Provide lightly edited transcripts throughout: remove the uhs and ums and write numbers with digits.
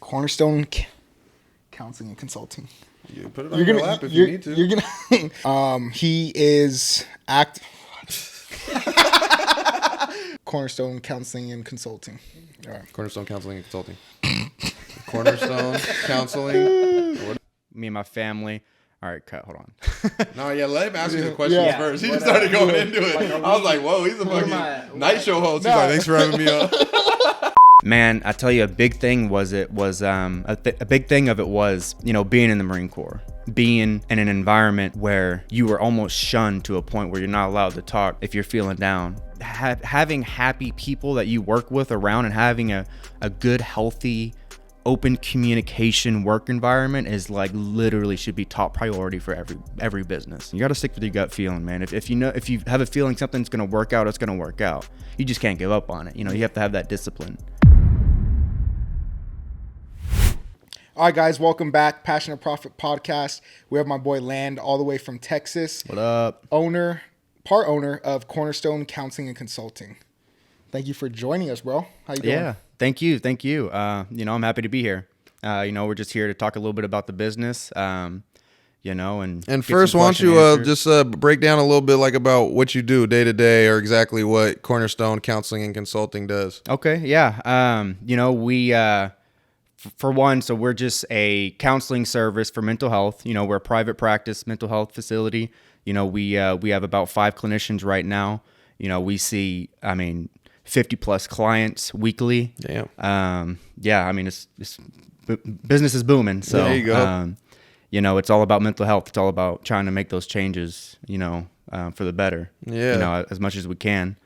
Cornerstone Counseling and Consulting. You put it on your lap if you need to. You're gonna. He is Cornerstone Counseling and Consulting. All right. Cornerstone Counseling and Consulting. Cornerstone Counseling. Me and my family. All right, cut. Hold on. No, yeah, let him ask you the questions first. He just started going into it. I was like, whoa, he's a fucking night show host. He's like, thanks for having me on. Man, I tell you, a big thing was a big thing of it was, being in the Marine Corps, being in an environment where you were almost shunned to a point where you're not allowed to talk if you're feeling down. Having happy people that you work with around and having a good, healthy, open communication work environment is like literally should be top priority for every business. You got to stick with your gut feeling, man. If you have a feeling something's going to work out, it's going to work out. You just can't give up on it. You have to have that discipline. All right, guys, welcome back. Passionate Profit Podcast. We have my boy Land all the way from Texas. What up? Part owner of Cornerstone Counseling and Consulting. Thank you for joining us, bro. How you doing? Yeah, thank you. I'm happy to be here. We're just here to talk a little bit about the business. And first, why don't you just break down a little bit like about what you do day to day, or exactly what Cornerstone Counseling and Consulting does? Okay, yeah. We for one, so we're just a counseling service for mental health. We're a private practice mental health facility. We have about 5 clinicians right now. We see, 50 plus clients weekly. Damn. It's business is booming. So there you go. It's all about mental health. It's all about trying to make those changes, for the better. Yeah. As much as we can.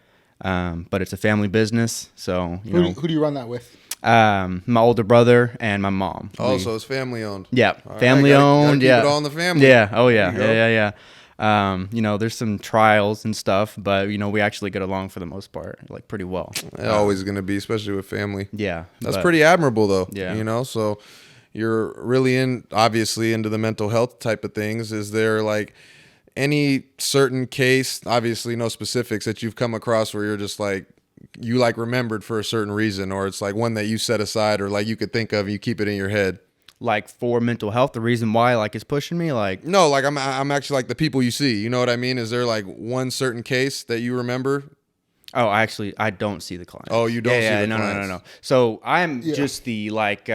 But it's a family business. So, Who do you run that with? My older brother and my mom. Oh, so it's family owned. Yeah. All family right, owned. keep Yeah. it all in the family. Yeah. Oh yeah. Yeah. There's some trials and stuff, but we actually get along for the most part, like pretty well. Always going to be, especially with family. Yeah. That's pretty admirable though. Yeah. So you're really obviously into the mental health type of things. Is there like any certain case, obviously no specifics, that you've come across where you're just like, you like remembered for a certain reason, or it's like one that you set aside or like you could think of and you keep it in your head? Like for mental health, the reason why like it's pushing me, like no, like I'm actually like the people you see, you know what I mean? Is there like one certain case that you remember? Oh, actually, I don't see the client. Oh, you don't see the clients? No. So I'm just the like,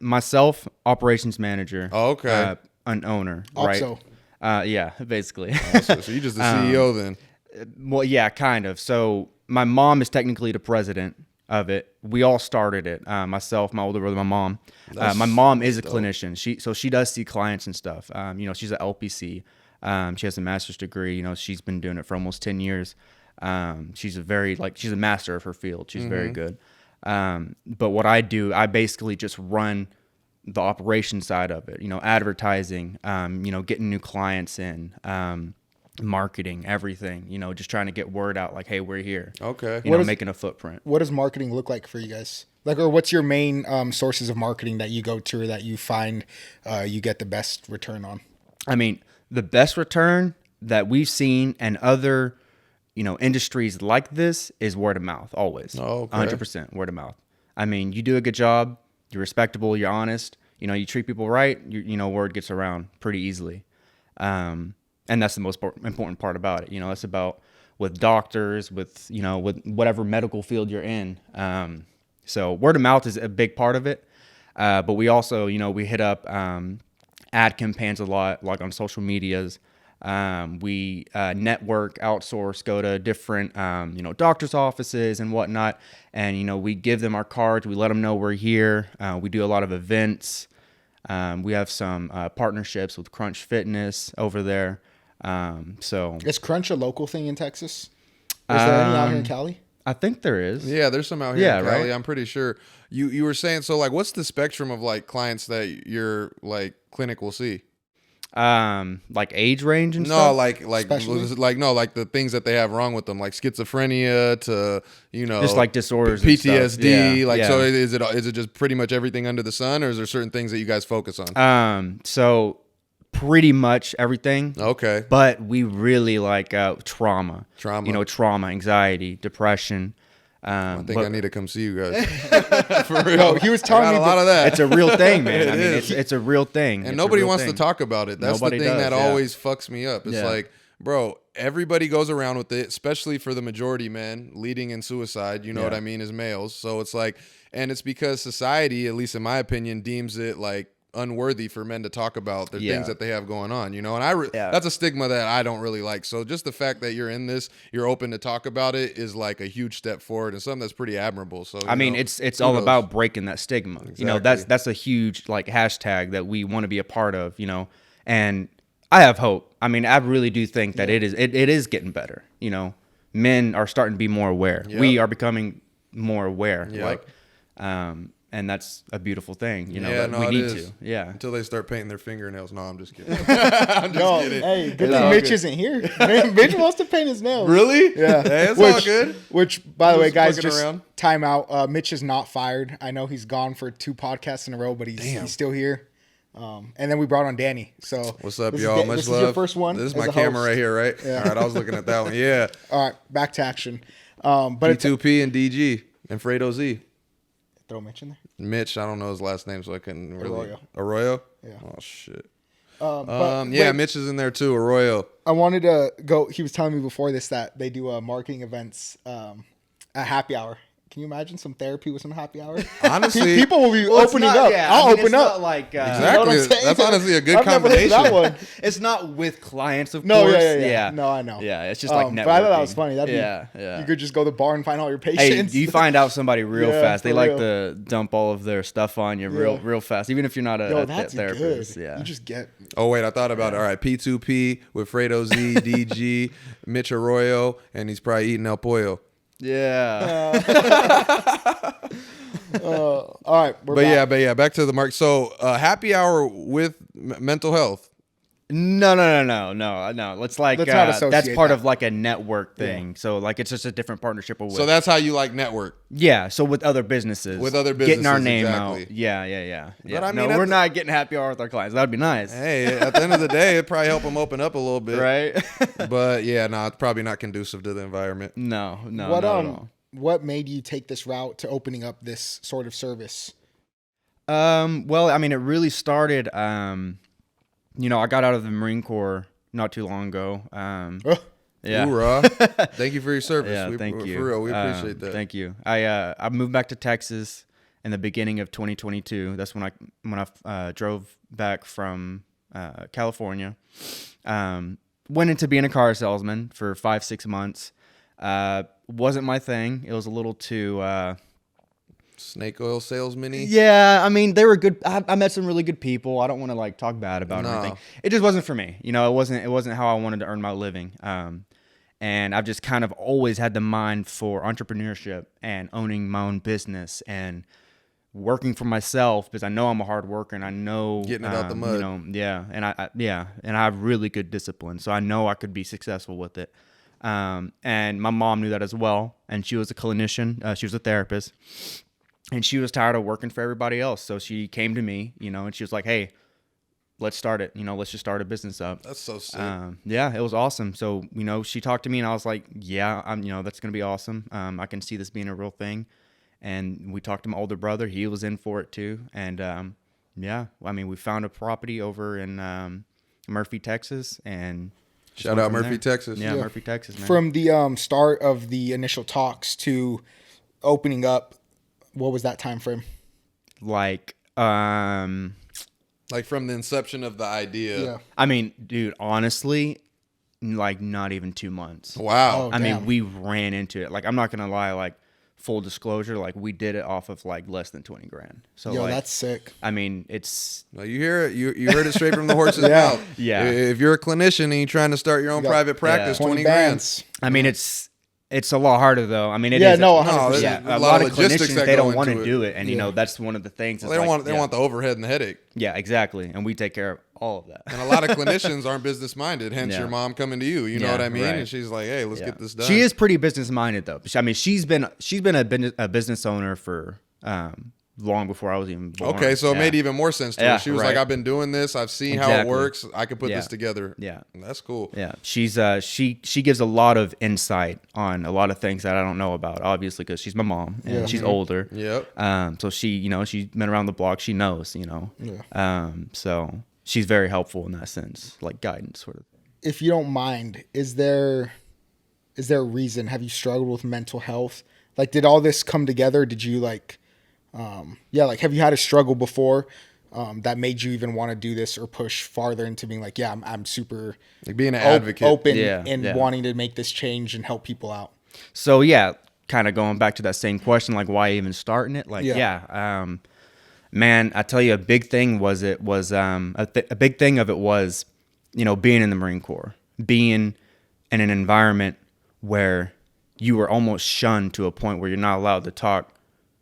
myself, operations manager. Oh, okay. An owner, Also. right? Yeah, basically. So you're just the CEO then? Well, yeah, kind of. So my mom is technically the president of it. We all started it. Myself, my older brother, my mom. My mom is a clinician. She does see clients and stuff. She's an LPC. She has a master's degree. She's been doing it for almost 10 years. She's a master of her field. She's very good. But what I do, I basically just run the operation side of it. Advertising. Getting new clients in. Marketing, everything, just trying to get word out like, hey, we're here. Okay. Making a footprint. What does marketing look like for you guys? Like, or what's your main sources of marketing that you go to, or that you find you get the best return on? The best return that we've seen and other, industries like this is word of mouth, always. Oh, okay. 100% word of mouth. You do a good job, you're respectable, you're honest, you treat people right, word gets around pretty easily. And that's the most important part about it. It's about with doctors, with whatever medical field you're in. So word of mouth is a big part of it. But we also, we hit up ad campaigns a lot, like on social medias. We network, outsource, go to different, doctor's offices and whatnot. And, we give them our cards. We let them know we're here. We do a lot of events. We have some partnerships with Crunch Fitness over there. Is Crunch a local thing in Texas? Is there any out here in Cali? I think there is. Yeah, there's some out here in Cali. Right? I'm pretty sure. You were saying, so like, what's the spectrum of like clients that your like clinic will see? Like age range and no, stuff? like the things that they have wrong with them, like schizophrenia to, just like disorders, PTSD. Yeah. So is it just pretty much everything under the sun, or is there certain things that you guys focus on? So pretty much everything. Okay. But we really like trauma. Trauma. Trauma, anxiety, depression. I think I need to come see you guys. For real. No, he was telling me a lot of that. It's a real thing, man. I mean, it's a real thing. And nobody wants to talk about it. That's nobody the thing that always fucks me up. It's like, bro, everybody goes around with it, especially for the majority men leading in suicide, you know what I mean, as males. So it's like, and it's because society, at least in my opinion, deems it like unworthy for men to talk about the things that they have going on, you know, and that's a stigma that I don't really like. So just the fact that you're in this, you're open to talk about it is like a huge step forward and something that's pretty admirable. So I mean, it's all about breaking that stigma. Exactly. You know, that's a huge like hashtag that we want to be a part of, you know, and I have hope. I mean, I really do think that it is getting better. You know, men are starting to be more aware. We are becoming more aware. Like, and that's a beautiful thing, you know. We need to, until they start painting their fingernails. No, I'm just kidding. I'm just kidding. Hey, good thing Mitch isn't here. Mitch wants to paint his nails. Really? Yeah, hey, it's all good. Which, by the way, guys, just time out. Mitch is not fired. I know he's gone for 2 podcasts in a row, but he's still here. And then we brought on Danny. So what's up, y'all? Much this love. Is your first one. This is my camera right here, right? Yeah. All right, I was looking at that one. Yeah. All right, back to action. But P2P and DG and Fredo Z. Throw Mitch in there. Mitch, I don't know his last name, so I couldn't really. Arroyo. Yeah. Oh shit. Wait, Mitch is in there too. Arroyo. I wanted to go. He was telling me before this that they do marketing events at happy hour. Can you imagine some therapy with some happy hour? Honestly, people will be opening up. Yeah, I'll open up. Like, exactly. You know that's honestly a good combination. That one. It's not with clients, of course. Yeah. No, I know. Yeah, it's just like networking. But I thought that was funny. That'd be, yeah. You could just go to the bar and find all your patients. Hey, you find out somebody real fast. They like to dump all of their stuff on you real fast, even if you're not a therapist. Good. Yeah. You just get. Oh wait, I thought about it. All right, P2P with Fredo Z, DG, Mitch Arroyo, and he's probably eating El Pollo. Yeah. All right. But yeah, back to the mark. So happy hour with mental health. No. It's like Let's not associate that's part that. of like a network thing. So like it's just a different partnership. So that's how you like network. Yeah. So with other businesses, getting our name exactly. out. Yeah. But I mean, we're not getting happy hour with our clients. That'd be nice. Hey, at the end of the day, it'd probably help them open up a little bit, right? But yeah, it's probably not conducive to the environment. No, not at all. What made you take this route to opening up this sort of service? Well, I mean, it really started. You know, I got out of the Marine Corps not too long ago. Yeah. Hoorah. Thank you for your service. Yeah, thank you. For real, we appreciate that. Thank you. I moved back to Texas in the beginning of 2022. That's when I drove back from California. Went into being a car salesman for 5-6 months. Wasn't my thing. It was a little too snake oil salesman-y. Yeah, I mean, they were good. I met some really good people. I don't want to like talk bad about it or anything. It just wasn't for me. You know, it wasn't how I wanted to earn my living. And I've just kind of always had the mind for entrepreneurship and owning my own business and working for myself because I know I'm a hard worker and I know getting it out the mud. You know, and I have really good discipline, so I know I could be successful with it. And my mom knew that as well, and she was a clinician. She was a therapist. And she was tired of working for everybody else. So she came to me, you know, and she was like, hey, let's start it. You know, let's just start a business up. That's so sick. Yeah, it was awesome. So, you know, she talked to me and I was like, yeah, that's going to be awesome. I can see this being a real thing. And we talked to my older brother. He was in for it too. And I mean, we found a property over in Murphy, Texas. And shout out Murphy, Texas. Yeah, Murphy, Texas, man. From the start of the initial talks to opening up, what was that time frame? Like from the inception of the idea. Yeah. I mean, dude, honestly, like not even 2 months. Wow. I mean, we ran into it. Like, I'm not gonna lie, like full disclosure, like we did it off of like less than 20 grand. So like, that's sick. I mean, it's no, you hear it. You heard it straight from the horse's mouth. Yeah. If you're a clinician and you're trying to start your own private practice, 20 grand. I mean, it's a lot harder though. I mean, it is. is. 100%. Yeah, a lot of clinicians, they don't want to do it, and you know that's one of the things. Well, they want the overhead and the headache. Yeah, exactly, and we take care of all of that. And a lot of clinicians aren't business minded. Hence, your mom coming to you. You know what I mean? Right. And she's like, "Hey, let's get this done." She is pretty business minded though. I mean, she's been a business owner for long before I was even born. Okay, so it made even more sense to her. She was like, I've been doing this. I've seen how it works. I could put this together. Yeah. That's cool. Yeah. She's she gives a lot of insight on a lot of things that I don't know about, obviously, because she's my mom and she's older. Yep. So she, you know, she's been around the block. She knows, you know. Yeah. So she's very helpful in that sense, like guidance sort of. If you don't mind, is there a reason? Have you struggled with mental health? Like, did all this come together? Did you like, like, have you had a struggle before that made you even want to do this or push farther into being like, I'm super like being an advocate, open and wanting to make this change and help people out? So kind of going back to that same question, like why even starting it? Like, man, I tell you, a big thing was a big thing of it was, you know, being in the Marine Corps, being in an environment where you were almost shunned to a point where you're not allowed to talk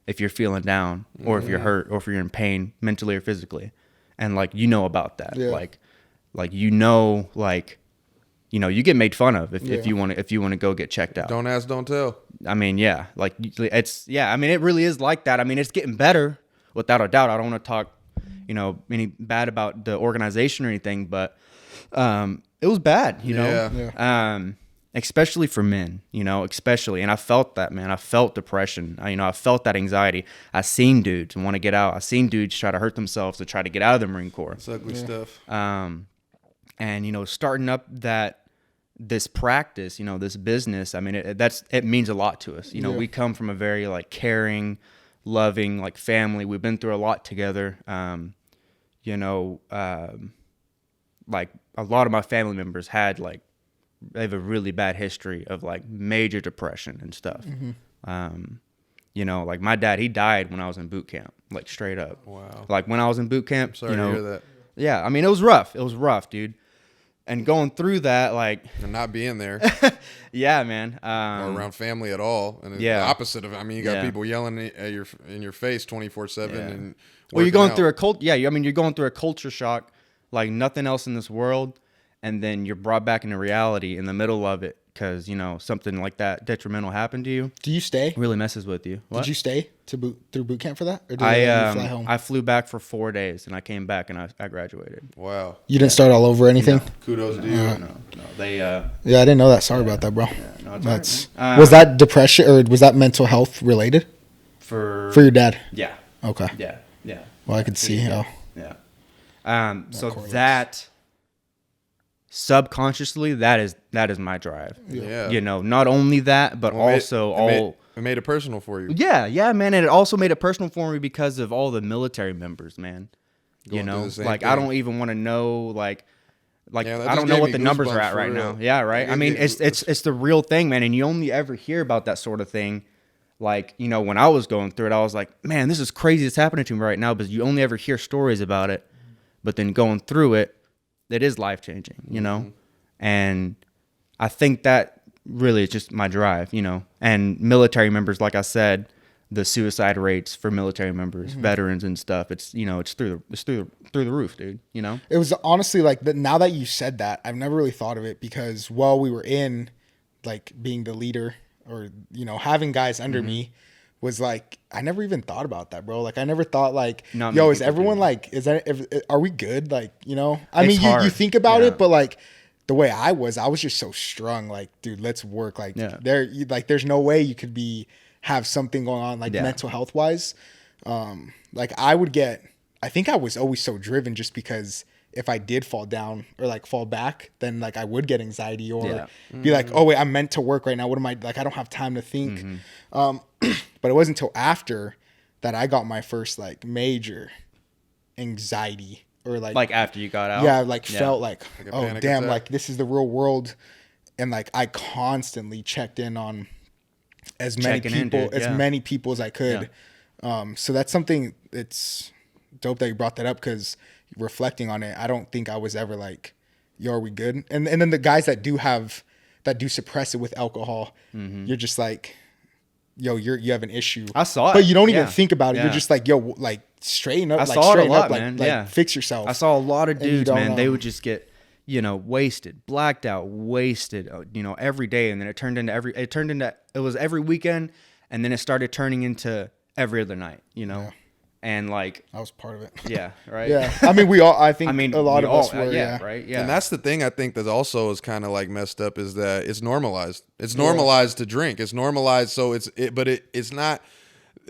if you're feeling down or if you're hurt or if you're in pain mentally or physically. And like, you know about that. Yeah. Like, you know, you get made fun of if you want to go get checked out. Don't ask, don't tell. I mean, it really is like that. I mean, it's getting better without a doubt. I don't want to talk, you know, any bad about the organization or anything, but it was bad, you know. Especially for men, you know, and I felt that, man. I felt depression. I felt that anxiety. I seen dudes want to get out. I seen dudes try to hurt themselves to try to get out of the Marine Corps. It's ugly stuff. And, you know, starting up this practice, you know, this business, I mean, it means a lot to us. You know, we come from a very like caring, loving, like family. We've been through a lot together. Like a lot of my family members they have a really bad history of like major depression and stuff. You know, like my dad, he died when I was in boot camp, like straight up. Wow. Like when I was in boot camp, sorry to hear that. Yeah. I mean, it was rough. It was rough, dude. And going through that, like, and not being there. Yeah, man. Or around family at all. And it's the opposite of, I mean, you got people yelling in your face 24/7 and you're going through you're going through a culture shock like nothing else in this world. And then you're brought back into reality in the middle of it because, you know, something like that detrimental happened to you. Do you stay? Really messes with you. What? Did you stay through boot camp for that? Or did you fly home? I flew back for 4 days and I came back and I graduated. Wow. You didn't start all over or anything? No. Kudos to you. No. They, I didn't know that. Sorry about that, bro. Yeah, no, that's right, was that depression or was that mental health related? For your dad? Yeah. Okay. Yeah. Well, I could see how. Yeah. So that subconsciously, that is my drive. Yeah. You know, not only that, but it made it personal for you. Yeah, man. And it also made it personal for me because of all the military members, man. You know, like thing. I don't even want to know, like I don't know what the numbers are at right now. Yeah, right. I mean, it's the real thing, man. And you only ever hear about that sort of thing. Like, you know, when I was going through it, I was like, man, this is crazy. It's happening to me right now. But you only ever hear stories about it. But then going through it is life-changing, you know? And I think that really is just my drive, you know? And military members, like I said, the suicide rates for military members, veterans and stuff, it's, you know, it's through the roof, dude, you know? It was honestly like, now that you said that, I've never really thought of it because while we were in, like, being the leader or, you know, having guys under me was like, I never even thought about that, bro. Like, I never thought like, is everyone like, are we good? Like, you know, I mean, you think about it, but like the way I was just so strung. Like, dude, let's work. Like there's no way you could have something going on like mental health wise. Like I think I was always so driven just because if I did fall down or like fall back, then like I would get anxiety or be like, oh wait, I'm meant to work right now. What am I like? I don't have time to think. But it wasn't until after that I got my first like major anxiety or like after you got out. Yeah, felt like oh damn, attack. Like this is the real world. And like I constantly checked in on as many people as I could. Yeah. So that's something it's dope that you brought that up because reflecting on it, I don't think I was ever like, yo, are we good? And then the guys that do suppress it with alcohol, you're just like, yo, you have an issue. I saw it. But you don't even think about it. Yeah. You're just like, yo, like straighten up. I saw it a lot, like, man. Like fix yourself. I saw a lot of dudes, man. They would just get, you know, wasted, blacked out, wasted, you know, every day. And then it was every weekend. And then it started turning into every other night, you know? And like, I was part of it. yeah, right. Yeah. I mean, we all, I think I mean, a lot we of us all- were, yeah, right. Yeah. And that's the thing I think that also is kind of like messed up is that it's normalized. It's normalized to drink. It's normalized. So it's not,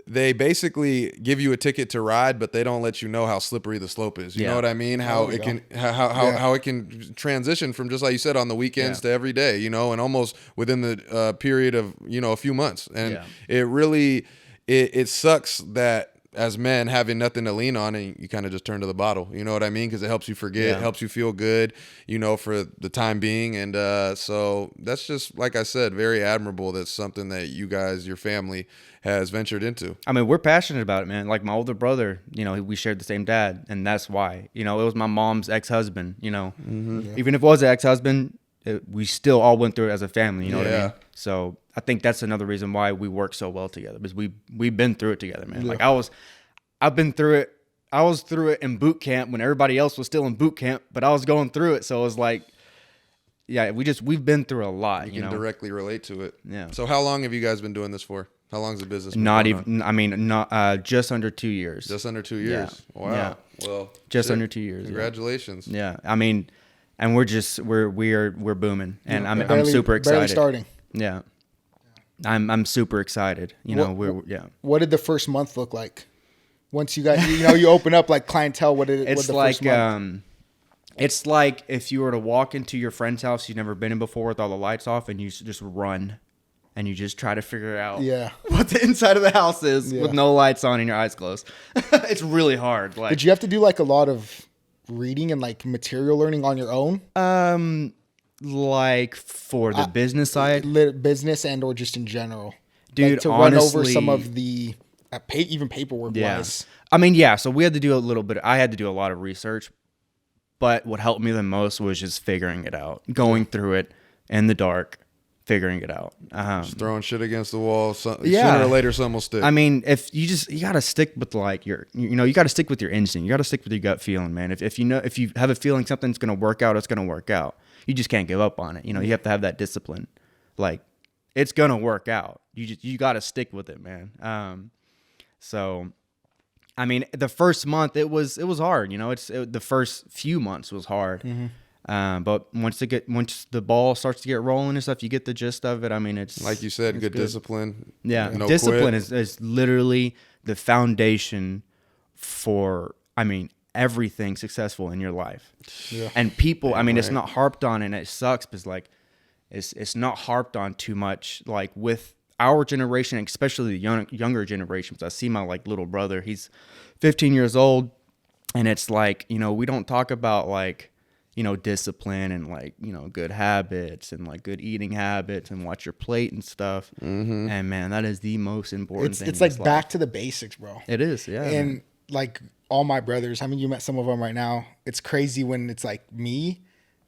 they basically give you a ticket to ride, but they don't let you know how slippery the slope is. You know what I mean? How it can, how it can transition from, just like you said, on the weekends to every day, you know, and almost within the period of, you know, a few months. And it really, it sucks that as men having nothing to lean on, and you kind of just turn to the bottle, you know what I mean? Because it helps you forget, helps you feel good, you know, for the time being. And so that's just, like I said, very admirable. That's something that you guys, your family, has ventured into. I mean, we're passionate about it, man. Like my older brother, you know, we shared the same dad, and that's why. You know, it was my mom's ex-husband, you know. Even if it was an ex-husband, we still all went through it as a family, you know what I mean? So I think that's another reason why we work so well together, because we've been through it together, man. Like I've been through it. I was through it in boot camp when everybody else was still in boot camp, but I was going through it. So it was like, yeah, we've been through a lot. You can directly relate to it. Yeah. So how long have you guys been doing this for? How long has the business been Not going on? even, I mean, not just under 2 years. Just under 2 years. Yeah. Wow. Yeah. Well, Just under 2 years. Congratulations. Yeah. I mean, and we're booming, and I'm Barely- super excited. Barely starting. Yeah. I'm super excited. You know, What did the first month look like? Once you got, you know, you open up like clientele, what did It's the like first month? it's like if you were to walk into your friend's house you've never been in before with all the lights off, and you just run, and you just try to figure out what the inside of the house is with no lights on and your eyes closed. It's really hard. Like, did you have to do like a lot of reading and like material learning on your own? Like for the business side, Business and or just in general, dude. Like to honestly, run over some of the even paperwork wise. I mean, yeah. So we had to do a little bit. I had to do a lot of research, but what helped me the most was just figuring it out, going through it in the dark, figuring it out. Just throwing shit against the wall. Sooner or later, something will stick. I mean, if you gotta stick with like you gotta stick with your instinct. You gotta stick with your gut feeling, man. If you have a feeling something's gonna work out, it's gonna work out. You just can't give up on it. You know, you have to have that discipline. Like, it's gonna work out. You gotta stick with it, man. So, I mean, the first month it was hard. You know, the first few months was hard. But once the ball starts to get rolling and stuff, you get the gist of it. I mean, it's like you said, good discipline. Yeah, no discipline quit. is literally the foundation for, I mean, everything successful in your life. Yeah. And people, I mean, it's not harped on, and it sucks because like it's not harped on too much. Like with our generation, especially the younger generations, I see my like little brother. He's 15 years old, and it's like, you know, we don't talk about like, you know, discipline and like, you know, good habits and like good eating habits and watch your plate and stuff. And man, that is the most important thing. It's like back to the basics, bro. It is, yeah. And man. like all my brothers, I mean, you met some of them right now. It's crazy when it's like me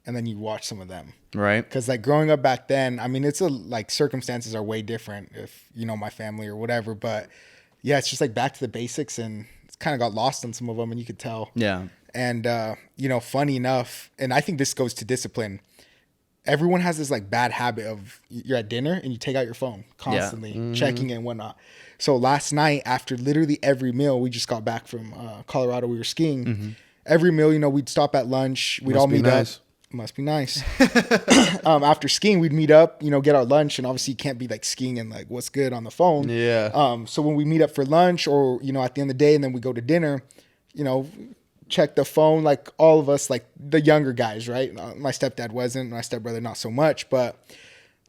and then you watch some of them. Right. Because like growing up back then, I mean, it's like circumstances are way different if, you know, my family or whatever. But yeah, it's just like back to the basics, and it's kind of got lost on some of them, and you could tell. Yeah. And, you know, funny enough, and I think this goes to discipline. Everyone has this like bad habit of you're at dinner and you take out your phone constantly, checking it and whatnot. So last night, after literally every meal, we just got back from Colorado. We were skiing. Every meal, you know, we'd stop at lunch. We'd all meet up. Must be nice. After skiing, we'd meet up, you know, get our lunch. And obviously you can't be like skiing and like what's good on the phone. Yeah. So when we meet up for lunch or, you know, at the end of the day and then we go to dinner, you know, check the phone, like all of us, like the younger guys, right? My stepdad wasn't, my stepbrother not so much. But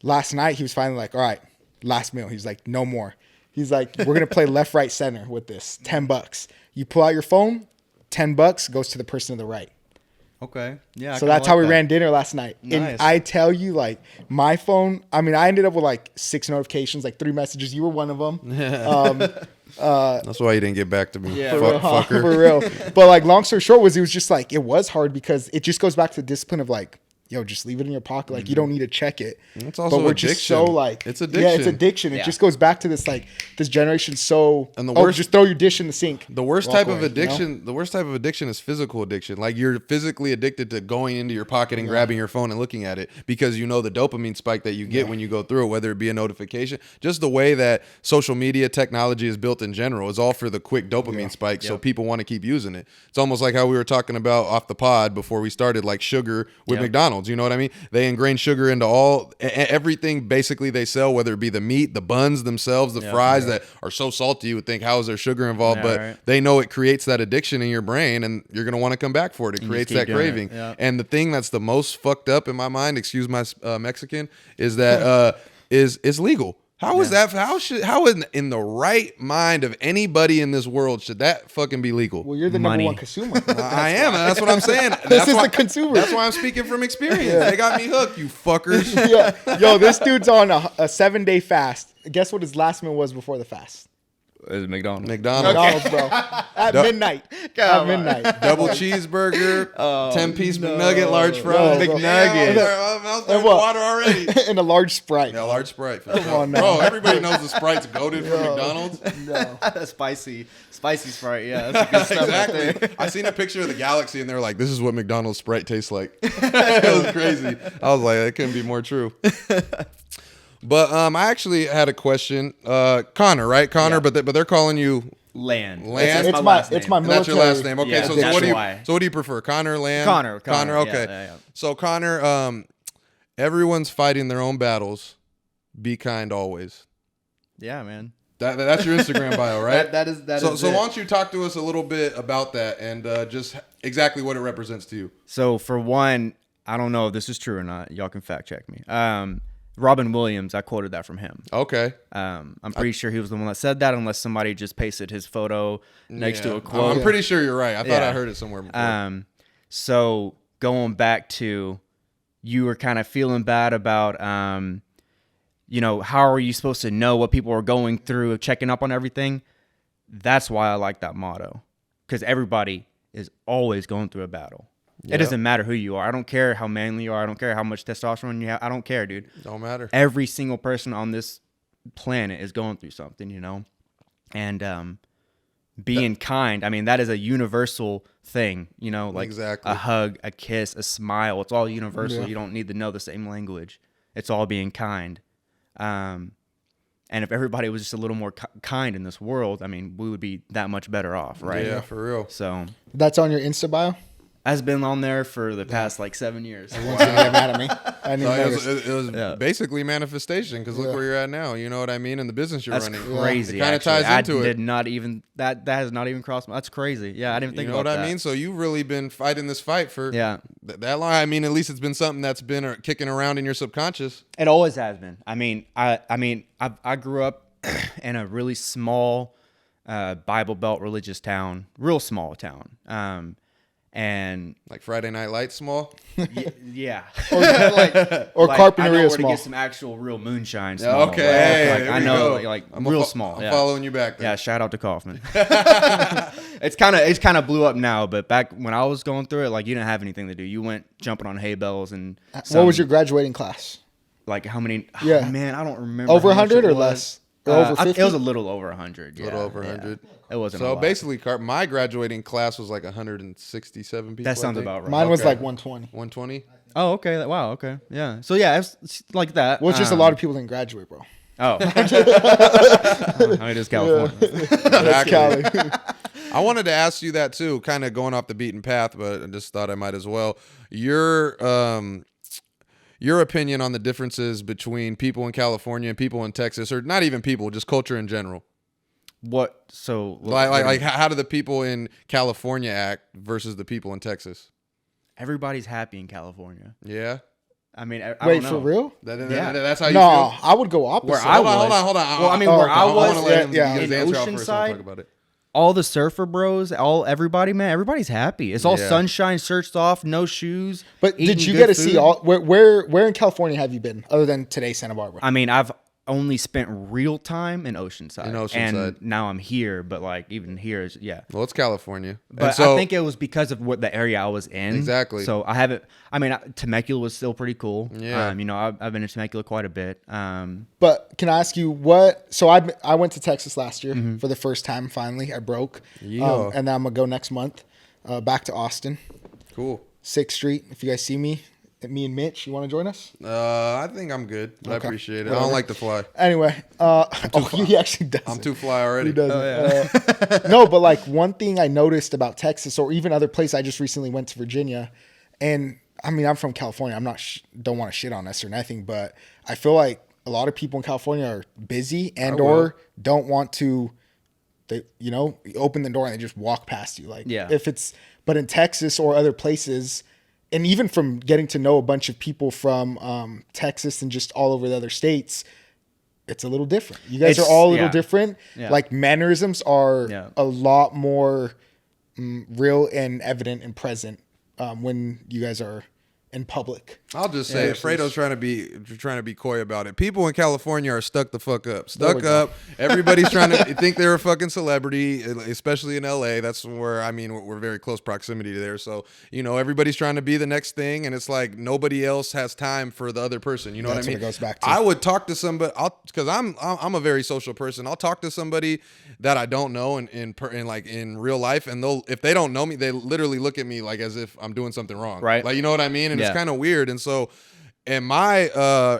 last night he was finally like, all right, last meal. He's like, no more. He's like, we're going to play left, right, center with this. $10. You pull out your phone, $10 goes to the person to the right. Okay. Yeah. So that's how we ran dinner last night. Nice. And I tell you, like, my phone, I mean, I ended up with like 6 notifications, like 3 messages. You were one of them. That's why you didn't get back to me. Yeah, fucker. For real. But like, long story short was, it was just like, it was hard because it just goes back to the discipline of like, yo, just leave it in your pocket. Like, you don't need to check it. It's also but we're addiction. just so like, it's addiction. Yeah, it's addiction. It just goes back to this, like, this generation. So, and the worst, just throw your dish in the sink. The worst type of addiction, the worst type of addiction is physical addiction. Like, you're physically addicted to going into your pocket and grabbing your phone and looking at it because you know the dopamine spike that you get when you go through it, whether it be a notification, just the way that social media technology is built in general is all for the quick dopamine spike. So people want to keep using it. It's almost like how we were talking about off the pod before we started, like sugar with McDonald's. You know what I mean? They ingrain sugar into everything basically they sell, whether it be the meat, the buns themselves, the fries that are so salty you would think, how is there sugar involved? But they know it creates that addiction in your brain and you're going to want to come back for it. It creates that craving. And the thing that's the most fucked up in my mind, excuse my Mexican, is that is legal. How is that? How in the right mind of anybody in this world should that fucking be legal? Well, you're the number one consumer. I am. And that's what I'm saying. This is the consumer. That's why I'm speaking from experience. They got me hooked, you fuckers. Yo, this dude's on a 7-day fast. Guess what his last meal was before the fast? Is McDonald's. McDonald's, bro. At midnight. At midnight. Double cheeseburger, 10-piece McNugget, large fries. McNugget. And water already. And a large Sprite. Yeah, large Sprite. Bro, everybody knows the Sprite's goated from McDonald's. No. Spicy Sprite, yeah. That's good stuff. Exactly. I seen a picture of the galaxy and they're like, this is what McDonald's Sprite tastes like. It was crazy. I was like, that couldn't be more true. But I actually had a question. Connor, right? Connor, but they're calling you Land. It's my military. That's your last name. Okay, Yeah, so what do you prefer? Connor, Land? Connor. Okay. Yeah. So Connor, everyone's fighting their own battles. Be kind always. Yeah, man. That's your Instagram bio, right? that is. So why don't you talk to us a little bit about that and just exactly what it represents to you? So for one, I don't know if this is true or not. Y'all can fact check me. Robin Williams, I quoted that from him. Okay. I'm pretty sure he was the one that said that, unless somebody just pasted his photo next to a quote. I'm pretty sure you're right. I thought I heard it somewhere before. So going back to, you were kind of feeling bad about, how are you supposed to know what people are going through, checking up on everything? That's why I like that motto, because everybody is always going through a battle. Yep. It doesn't matter who you are. I don't care how manly you are. I don't care how much testosterone you have. I don't care, dude. Don't matter. Every single person on this planet is going through something, And being kind, I mean, that is a universal thing, like exactly. A hug, a kiss, a smile. It's all universal. Yeah. You don't need to know the same language. It's all being kind. And if everybody was just a little more kind in this world, I mean, we would be that much better off, right? Yeah, for real. So that's on your Insta bio? Has been on there for the past 7 years. Everyone's gonna get mad at me. I didn't it was basically manifestation, because look where you're at now. You know what I mean? In the business you're running. That's crazy. It kind of ties into it. I did not even that has not even crossed my. That's crazy. Yeah, I didn't think about that. You know what I mean? So you've really been fighting this fight for that long. I mean, at least it's been something that's been kicking around in your subconscious. It always has been. I mean, I grew up in a really small Bible Belt religious town, real small town. And like Friday Night Lights small, yeah, or Carpinteria small. To get some actual real moonshine small. Okay, I know, real small. I'm following you back there. Yeah, shout out to Kaufman. It's kind of blew up now, but back when I was going through it, you didn't have anything to do. You went jumping on hay bales and. What was your graduating class? Like how many? Yeah, man, I don't remember. Over 100 or less? Over 50? It was a little over 100. Yeah, a little over 100. Yeah. It wasn't. So basically, my graduating class was 167 people. That sounds about right. Mine was 120. 120. Oh, okay. Wow. Okay. Yeah. So yeah, it's like that. Well, it's just a lot of people didn't graduate, bro. Oh. It is California. Exactly. I wanted to ask you that too, kind of going off the beaten path, but I just thought I might as well. Your opinion on the differences between people in California and people in Texas, or not even people, just culture in general. What? So like how do the people in California act versus the people in Texas? Everybody's happy in California. Yeah. I mean, I wait, don't know. for real? That's how you feel? feel? I would go opposite. Where I was. Hold on. Well, I mean, where I was in Oceanside, talk about it. All the surfer bros, everybody, man, everybody's happy. It's all sunshine, shirts off, no shoes. But did you get to see all? Where in California have you been other than today, Santa Barbara? I mean, only spent real time in Oceanside. And now I'm here, but like even here is Well, it's California. But I think it was because of what the area I was in. Exactly. So I haven't. I mean, Temecula was still pretty cool. Yeah. You know, I've been to Temecula quite a bit. But can I ask you what? So I went to Texas last year for the first time. Finally, I broke. Yeah. And then I'm gonna go next month, back to Austin. Cool. 6th Street. If you guys see me and Mitch, you want to join us? I think I'm good. But Okay. I appreciate it. Whatever. I don't like to fly. Anyway, he actually does. I'm too fly already. He doesn't. No, but like one thing I noticed about Texas, or even other places, I just recently went to Virginia, and I mean I'm from California. I'm not don't want to shit on us or nothing, but I feel like a lot of people in California are busy and or don't want to. They open the door and they just walk past you. Like but in Texas or other places. And even from getting to know a bunch of people from Texas and just all over the other states, it's a little different. You guys are all a little different. Yeah. Like mannerisms are a lot more real and evident and present when you guys are in public. I'll just say, Fredo's trying to be coy about it. People in California are stuck the fuck up. Stuck up. Everybody's trying to think they're a fucking celebrity, especially in LA. That's where, I mean, we're very close proximity to there. So, everybody's trying to be the next thing, and it's like nobody else has time for the other person. You know what I mean? What it goes back to. I would talk to somebody, because I'm a very social person. I'll talk to somebody that I don't know in real life, and if they don't know me, they literally look at me like as if I'm doing something wrong. Right. Like, you know what I mean? And it's kind of weird. And so, in my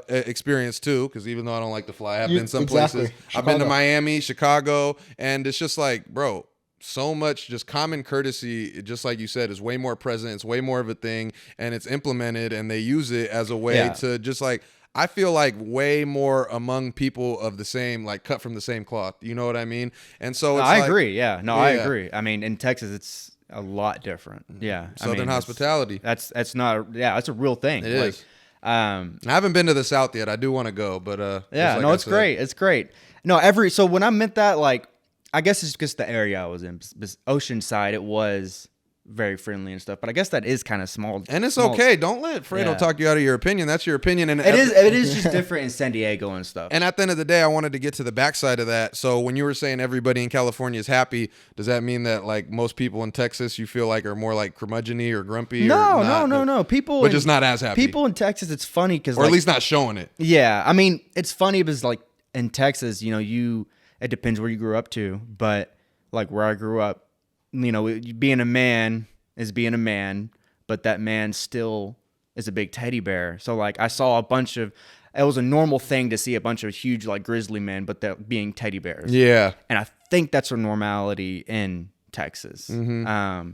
experience too, because even though I don't like to fly, I've been some places. Chicago. I've been to Miami, Chicago, and it's just like, bro, so much just common courtesy, just like you said, is way more present. It's way more of a thing, and it's implemented, and they use it as a way to just like, I feel like way more among people of the same, like cut from the same cloth. You know what I mean? And so it's I agree. Yeah. No, I agree. I mean, in Texas, it's a lot different. Yeah. Southern hospitality. That's not, that's a real thing. It is. I haven't been to the South yet. I do want to go, but it's great. It's great. No, so when I meant that, like, I guess it's just the area I was in. Oceanside, it was very friendly and stuff, but I guess that is kind of small. And it's okay. Don't let Fredo talk you out of your opinion. That's your opinion. And it is just different in San Diego and stuff. And at the end of the day, I wanted to get to the backside of that. So when you were saying everybody in California is happy, does that mean that like most people in Texas you feel like are more like curmudgeon-y or grumpy? No. People, but just not as happy. People in Texas, it's funny because, or at least not showing it. Yeah, I mean, it's funny because like in Texas, it depends where you grew up to, but like where I grew up, being a man is being a man, but that man still is a big teddy bear. So like I saw it was a normal thing to see a bunch of huge like grizzly men, but they're being teddy bears. Yeah. And I think that's a normality in Texas. Mm-hmm.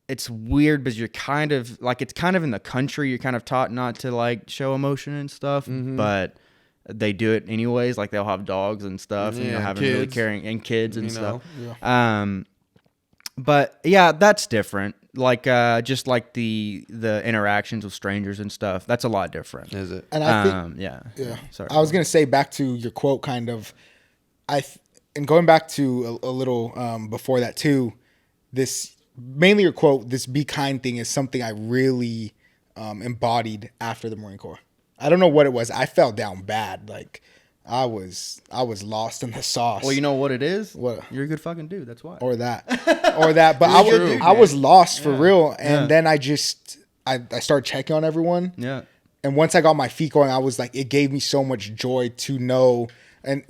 It's weird because you're kind of like, it's kind of in the country, you're kind of taught not to like show emotion and stuff, but they do it anyways. Like they'll have dogs and stuff, and having kids. Really caring, and kids and stuff. Yeah. But yeah, that's different. Like just like the interactions with strangers and stuff. That's a lot different. Is it? And I think yeah. Sorry. I was gonna say back to your quote, kind of. And going back to a little before that too. This mainly your quote. This be kind thing is something I really embodied after the Marine Corps. I don't know what it was. I fell down bad. Like I was lost in the sauce. Well, you know what it is? What? You're a good fucking dude. That's why. Or that. But I was lost for real. And then I started checking on everyone. Yeah. And once I got my feet going, I was like, it gave me so much joy to know. And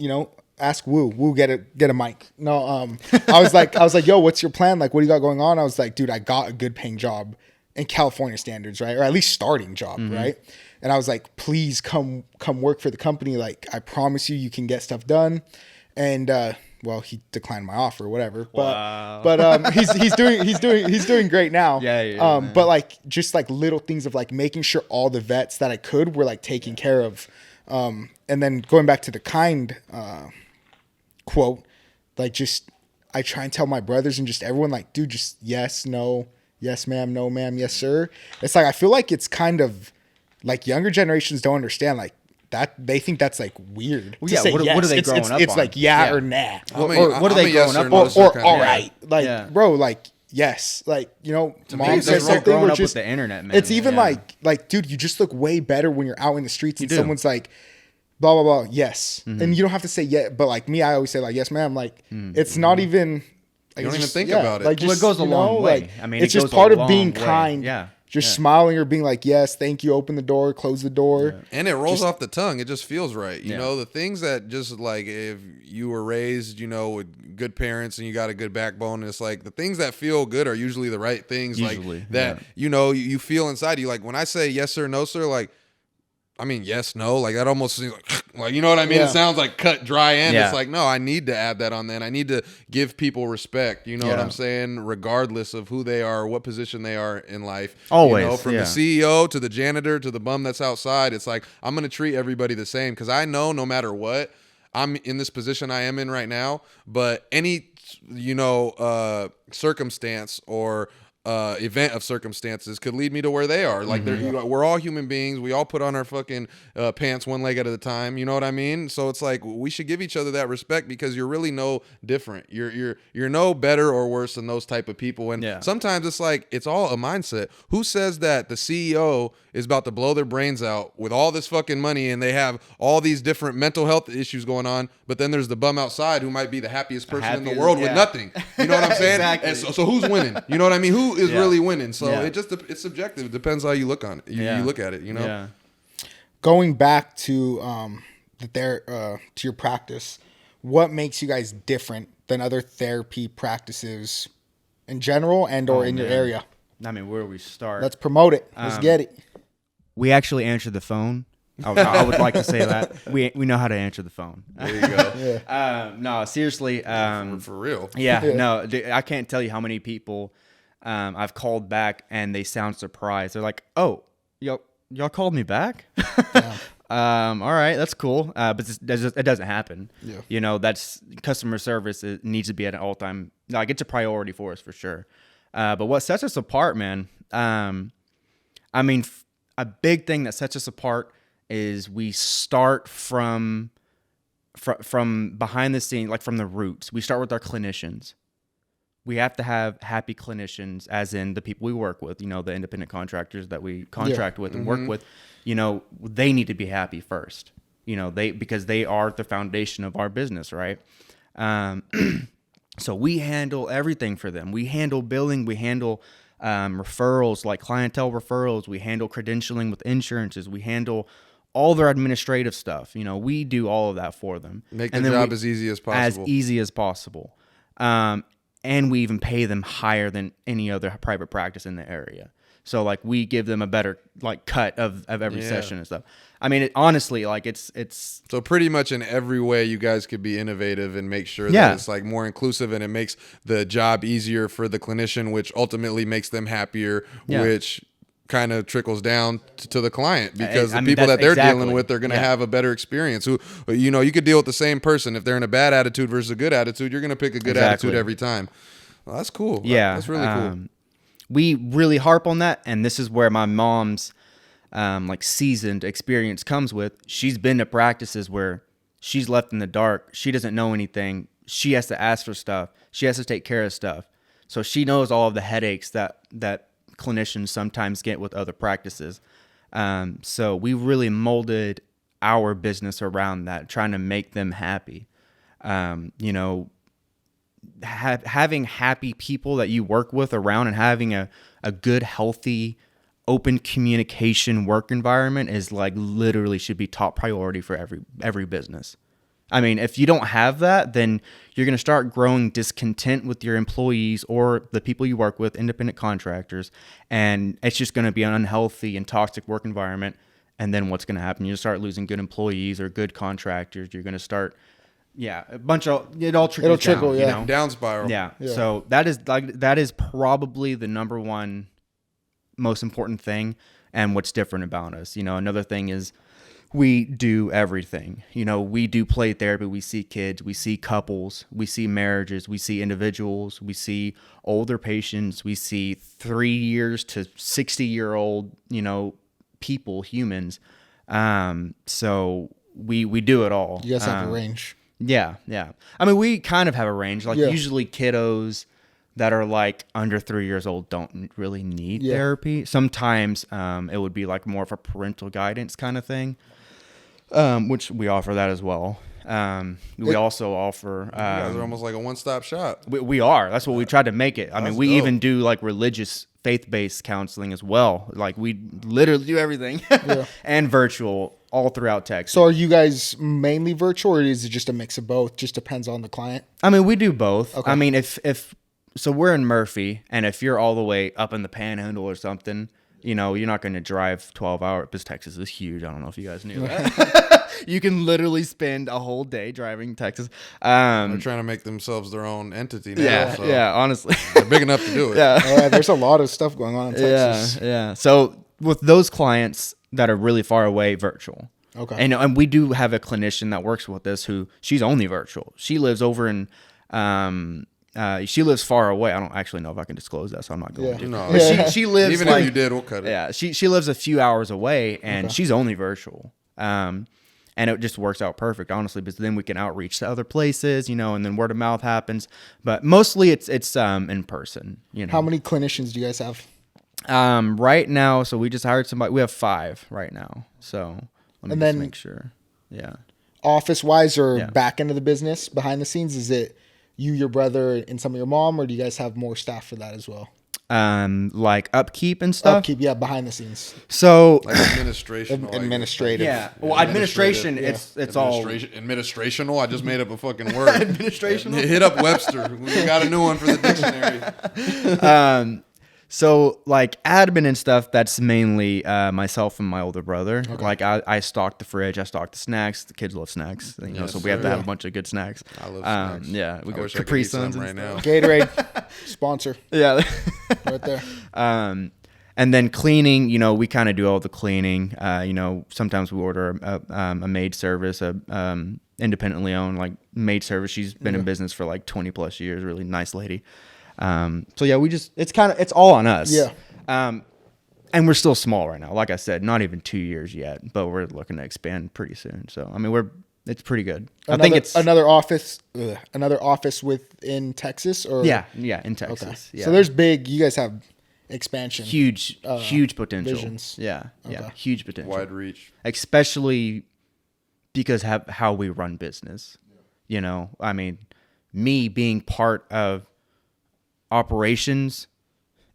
ask Woo. Woo, get a mic. No, I was like, yo, what's your plan? Like, what do you got going on? I was like, dude, I got a good paying job in California standards, right? Or at least starting job, right? And I was like, please come work for the company. Like, I promise you can get stuff done. And well, he declined my offer or whatever. But he's doing great now. Yeah. But like just like little things of like making sure all the vets that I could were like taken care of. And then going back to the kind quote, like just I try and tell my brothers and just everyone like, dude, just yes, no, yes, ma'am, no, ma'am, yes, sir. It's like I feel like it's kind of like younger generations don't understand like that. They think that's like weird. Well, yeah, what are they growing up It's on? like or nah. Or what are they growing up on? Or all right. Like, bro, like, yes. Like, mom says something. Growing We're up just, with the internet, man. It's even like, dude, you just look way better when you're out in the streets and someone's like, blah, blah, blah. Yes. And you don't have to say yeah. But like me, I always say like, yes, ma'am. Like it's not even. Like, You don't it's even just, think about it. Like, Well, just, it goes a you know, long way. like, I mean, it's it just goes a part of long being way. kind. Yeah. Just smiling or being like, yes, thank you. Open the door, close the door. And it rolls off the tongue. It just feels right. You Yeah. know, the things that just like if you were raised, you know, with good parents and you got a good backbone, it's like the things that feel good are usually the right things. Usually, like that, you know, you feel inside you. Like when I say yes sir, no sir, like, I mean, yes, no, like that almost seems like you know what I mean? Yeah. It sounds like cut, dry, and Yeah. it's like, no, I need to add that on then. I need to give people respect. You know what Yeah. I'm saying? Regardless of who they are, what position they are in life. Always, You know, from yeah. the CEO to the janitor to the bum that's outside, it's like, I'm going to treat everybody the same because I know no matter what, I'm in this position I am in right now, but any, you know, circumstance or event of circumstances could lead me to where they are. Like they're, you know, we're all human beings. We all put on our fucking pants one leg at a time. You know what I mean? So it's like we should give each other that respect because you're really no different. You're no better or worse than those type of people. And Yeah. sometimes it's like it's all a mindset. Who says that the CEO is about to blow their brains out with all this fucking money and they have all these different mental health issues going on, but then there's the bum outside who might be the happiest person in the Happiest, world with yeah. nothing. You know what I'm saying? Exactly. And so who's winning? You know what I mean? Who is Yeah. really winning? So Yeah. it's subjective. It depends how you look on it. You look at it, you know? Yeah. Going back to to your practice, what makes you guys different than other therapy practices in general and or in your man. area? I mean, where do we start? Let's promote it. Let's get it. We actually answer the phone. I would like to say that we know how to answer the phone. There you go. No, seriously. For real. Yeah, no, dude, I can't tell you how many people I've called back and they sound surprised. They're like, "Oh, y'all called me back." All right, that's cool. But it doesn't happen. Yeah. You know, that's customer service. It needs to be at an all time. Like it's a priority for us for sure. But what sets us apart, man? I mean, a big thing that sets us apart is we start from behind the scene, like from the roots. We start with our clinicians. We have to have happy clinicians, as in the people we work with, you know, the independent contractors that we contract with and work with, you know, they need to be happy first, you know, because they are the foundation of our business, right? So we handle everything for them. We handle billing, we handle referrals, like clientele referrals. We handle credentialing with insurances. We handle all their administrative stuff. You know, we do all of that for them. Make the job as easy as possible. As easy as possible. And we even pay them higher than any other private practice in the area. So like we give them a better like cut of every session and stuff. I mean, honestly, like it's So pretty much in every way you guys could be innovative and make sure that it's like more inclusive and it makes the job easier for the clinician, which ultimately makes them happier, which kind of trickles down to the client because the people that they're dealing with are going to have a better experience. Who, you know, you could deal with the same person. If they're in a bad attitude versus a good attitude, you're going to pick a good attitude every time. Well, that's cool. Yeah. That's really cool. We really harp on that. And this is where my mom's like seasoned experience comes with. She's been to practices where she's left in the dark. She doesn't know anything. She has to ask for stuff. She has to take care of stuff. So she knows all of the headaches that clinicians sometimes get with other practices. So we really molded our business around that, trying to make them happy. You know, having happy people that you work with around and having a good, healthy, open communication work environment is like literally should be top priority for every business. I mean, if you don't have that, then you're going to start growing discontent with your employees or the people you work with, independent contractors, and it's just going to be an unhealthy and toxic work environment. And then what's going to happen? You'll start losing good employees or good contractors. You're going to start, a bunch of it all trickles trickle, down, yeah. you know? Down spiral. Yeah. So that is probably the number one most important thing and what's different about us. You know, another thing is we do everything. You know, we do play therapy. We see kids, we see couples, we see marriages, we see individuals, we see older patients, we see 3 years to 60-year-old, you know, people, humans. So we do it all. You guys have a range. Yeah. I mean, we kind of have a range. Like usually kiddos that are like under 3 years old don't really need therapy. Sometimes it would be like more of a parental guidance kind of thing. which we offer that as well. We also offer. You guys are almost like a one-stop shop. We are. That's what we tried to make it. I mean, we dope. even do like religious, faith-based counseling as well. Like we literally do everything, and virtual all throughout Texas. So are you guys mainly virtual, or is it just a mix of both? Just depends on the client. I mean, we do both. Okay. I mean, if so, we're in Murphy, and if you're all the way up in the Panhandle or something, you know, you're not going to drive 12 hours because Texas is huge. I don't know if you guys knew that. You can literally spend a whole day driving Texas. They're trying to make themselves their own entity now. Yeah, so yeah. Honestly, they're big enough to do it. yeah. There's a lot of stuff going on in Texas. Yeah. So with those clients that are really far away, virtual. Okay. And we do have a clinician that works with us who she's only virtual. She lives over in she lives far away. I don't actually know if I can disclose that, so I'm not going to. No, But she lives even like, if you did, we'll cut it. Yeah, she lives a few hours away, and she's only virtual. And it just works out perfect, honestly, because then we can outreach to other places, you know, and then word of mouth happens. But mostly it's in person, you know. How many clinicians do you guys have? Right now, so we just hired somebody. We have 5 right now. So let me And just then- make sure. Yeah. Office wise or Yeah. back end of the business, behind the scenes? Is it you, your brother, and some of your mom, or do you guys have more staff for that as well? Like upkeep and stuff. Upkeep, yeah, behind the scenes. So Like administrational. Administrative. yeah. Well, administration, Administrative, it's all administrational. I just made up a fucking word. administrational. Hit up Webster. We got a new one for the dictionary. So like admin and stuff, that's mainly myself and my older brother. Like I stock the fridge, I stock the snacks. The kids love snacks, you know, Yes, so we have to sir. have a bunch of good snacks. I love snacks. Yeah, we I go wish I could Capri eat some Suns and right now. Gatorade sponsor Yeah. right there. And then cleaning, you know, we kind of do all the cleaning. You know, sometimes we order a maid service, independently owned like maid service. She's been in business for like 20 plus years. Really nice lady. So yeah, it's all on us. Yeah. And we're still small right now. Like I said, not even 2 years yet, but we're looking to expand pretty soon. So I mean, it's pretty good. I think it's another office within Texas, or yeah, in Okay. Texas. Yeah. So there's big. You guys have expansion. huge potential. visions. Yeah, Okay. huge potential. Wide reach. Especially because how we run business. You know, I mean, me being part of operations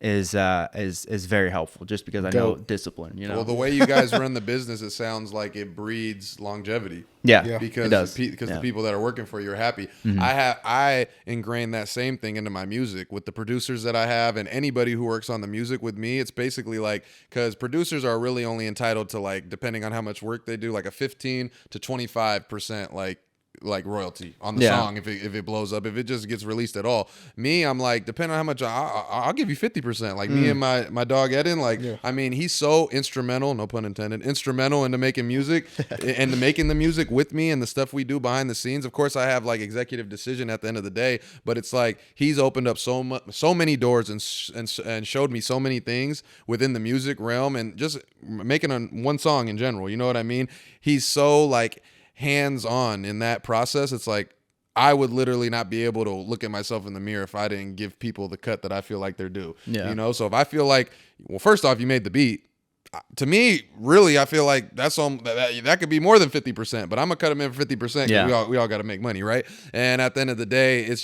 is very helpful, just because I know Dope. discipline. You know, Well, the way you guys run the business, it sounds like it breeds longevity. yeah, Because it does. the people that are working for you are happy. I ingrain that same thing into my music with the producers that I have, and anybody who works on the music with me. It's basically like, because producers are really only entitled to, like, depending on how much work they do, like a 15 to 25% like royalty on the song if it blows up, if it just gets released at all. Me, I'm like, depending on how much, I'll give you 50%. Like me and my dog Eden, like, I mean, he's so instrumental, no pun intended, instrumental into making music and to making the music with me and the stuff we do behind the scenes. Of course, I have like executive decision at the end of the day, but it's like he's opened up so many doors and showed me so many things within the music realm and just making one song in general. You know what I mean? He's so like hands-on in that process. It's like I would literally not be able to look at myself in the mirror if I didn't give people the cut that I feel like they're due. Yeah. You know, so if I feel like, well, first off, you made the beat. To me, really, I feel like that could be more than 50%, but I'm gonna cut them in for 50%. Yeah. We all got to make money, right? And at the end of the day, it's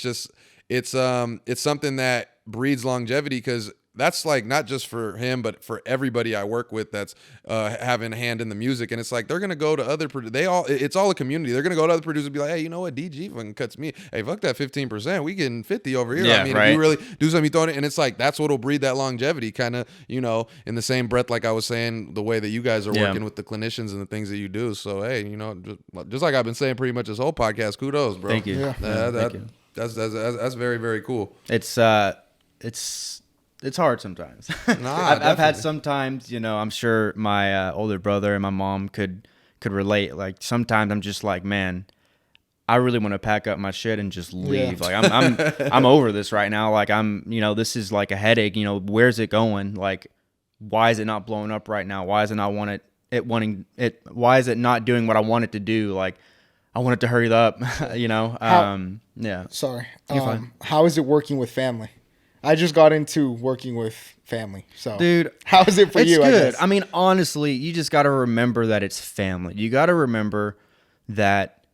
something that breeds longevity, because that's like not just for him, but for everybody I work with that's having a hand in the music. And it's like they're gonna go to other it's all a community. They're gonna go to other producers and be like, hey, you know what, DG fucking cuts me. Hey, fuck that 15%. We getting 50 over here. Yeah, I mean, right. if you really do something, you throw it in. And it's like that's what'll breed that longevity, kind of, you know, in the same breath, like I was saying, the way that you guys are working with the clinicians and the things that you do. So hey, you know, just like I've been saying pretty much this whole podcast, kudos, bro. Thank you. Yeah. Thank you. That's very, very cool. It's hard sometimes. Nah, I've had sometimes, you know, I'm sure my older brother and my mom could relate. Like sometimes I'm just like, man, I really want to pack up my shit and just leave. Yeah. Like I'm over this right now. Like you know, this is like a headache. You know, where's it going? Like, why is it not blowing up right now? Why is it not Why is it not doing what I want it to do? Like, I want it to hurry up. You know. Yeah. Sorry. You're fine. How is it working with family? I just got into working with family. So, Dude, how is it for it's you? good. I mean, honestly, you just got to remember that it's family. You got to remember that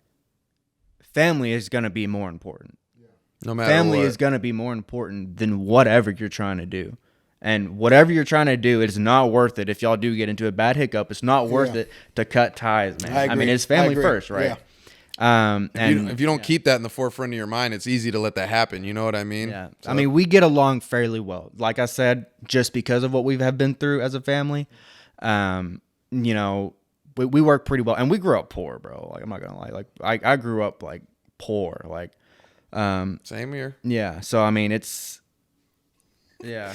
family is going to be more important. No matter Family what. is going to be more important than whatever you're trying to do. And whatever you're trying to do, it is not worth it. If y'all do get into a bad hiccup, it's not worth it to cut ties, man. I mean, it's family first, right? Yeah. If you don't keep that in the forefront of your mind, it's easy to let that happen. You know what I mean? Yeah. So, I mean, we get along fairly well. Like I said, just because of what we have been through as a family, you know, we work pretty well. And we grew up poor, bro. Like, I'm not going to lie. Like, I grew up, like, poor. Like, same here. yeah. So, I mean, it's... Yeah.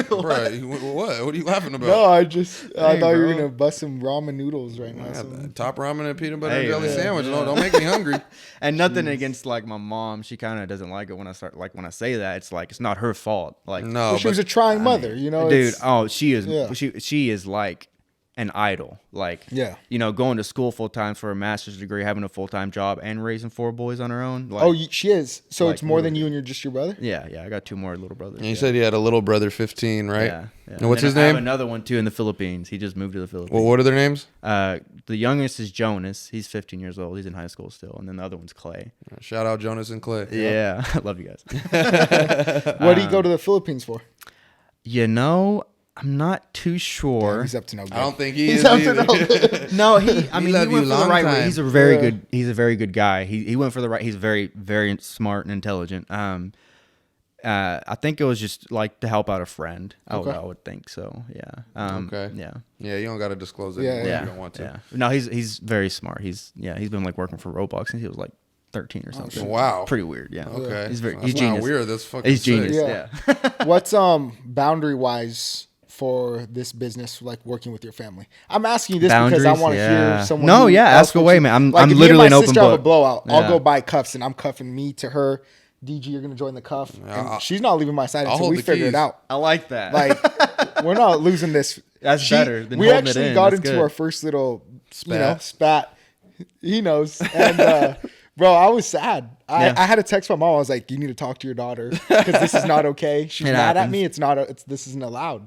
Bro, what? What are you laughing about? No, I thought you were bro. gonna bust some ramen noodles right now. Yeah, So. top ramen and peanut butter Hey, and jelly man. sandwich. Yeah. No, don't make me hungry. And nothing against like my mom. She kind of doesn't like it when I start when I say that. It's like it's not her fault. Like No, Well, she was a trying mother, you know, dude, it's- oh, she is Yeah. she is like an idol. Like Yeah. you know, going to school full time for a master's degree, having a full time job, and raising 4 boys on her own. Like, Oh, she is. So like, it's more than you and just your brother. yeah. I got 2 more little brothers. And you yeah. said you had a little brother, 15, right? Yeah. And what's then his I have name? another one too in the Philippines. He just moved to the Philippines. Well, what are their names? The youngest is Jonas. He's 15 years old. He's in high school still. And then the other one's Clay. Shout out Jonas and Clay. Yeah. I love you guys. What do you go to the Philippines for? You know, I'm not too sure. He's up to no good. I don't think he He's is up to either. no good. No, I mean, love he you went for the long right way. time. He's a very Yeah. good. He's a very good guy. He went for the right. He's very very smart and intelligent. I think it was just like to help out a friend. Okay. I would think so. Yeah. Okay. Yeah. Yeah, you don't got to disclose it. Yeah, if Yeah. You don't want to. Yeah. No, he's very smart. He's been like working for Roblox since he was like 13 or something. Wow. Pretty weird. Yeah. Okay. He's very. That's He's not genius. weird. That's fucking He's genius. sick. Yeah. What's boundary wise for this business, like working with your family? I'm asking you this because I Boundaries, want to yeah. hear someone. No, who yeah, else ask would away, you- man. I'm if me and literally my an open sister have a book. blowout. I'll Yeah. go buy cuffs, and I'm cuffing me to her. DG, you're gonna join the cuff, and she's not leaving my side I'll until hold we the figure keys. it out. I like that. Like, we're not losing this. That's better than We holding it actually in. got That's into good. our first little, Spat. spat. He knows. And, bro, I was sad. Yeah. I had to text my mom. I was like, you need to talk to your daughter because this is not okay. She's It mad at happens. me. This isn't allowed.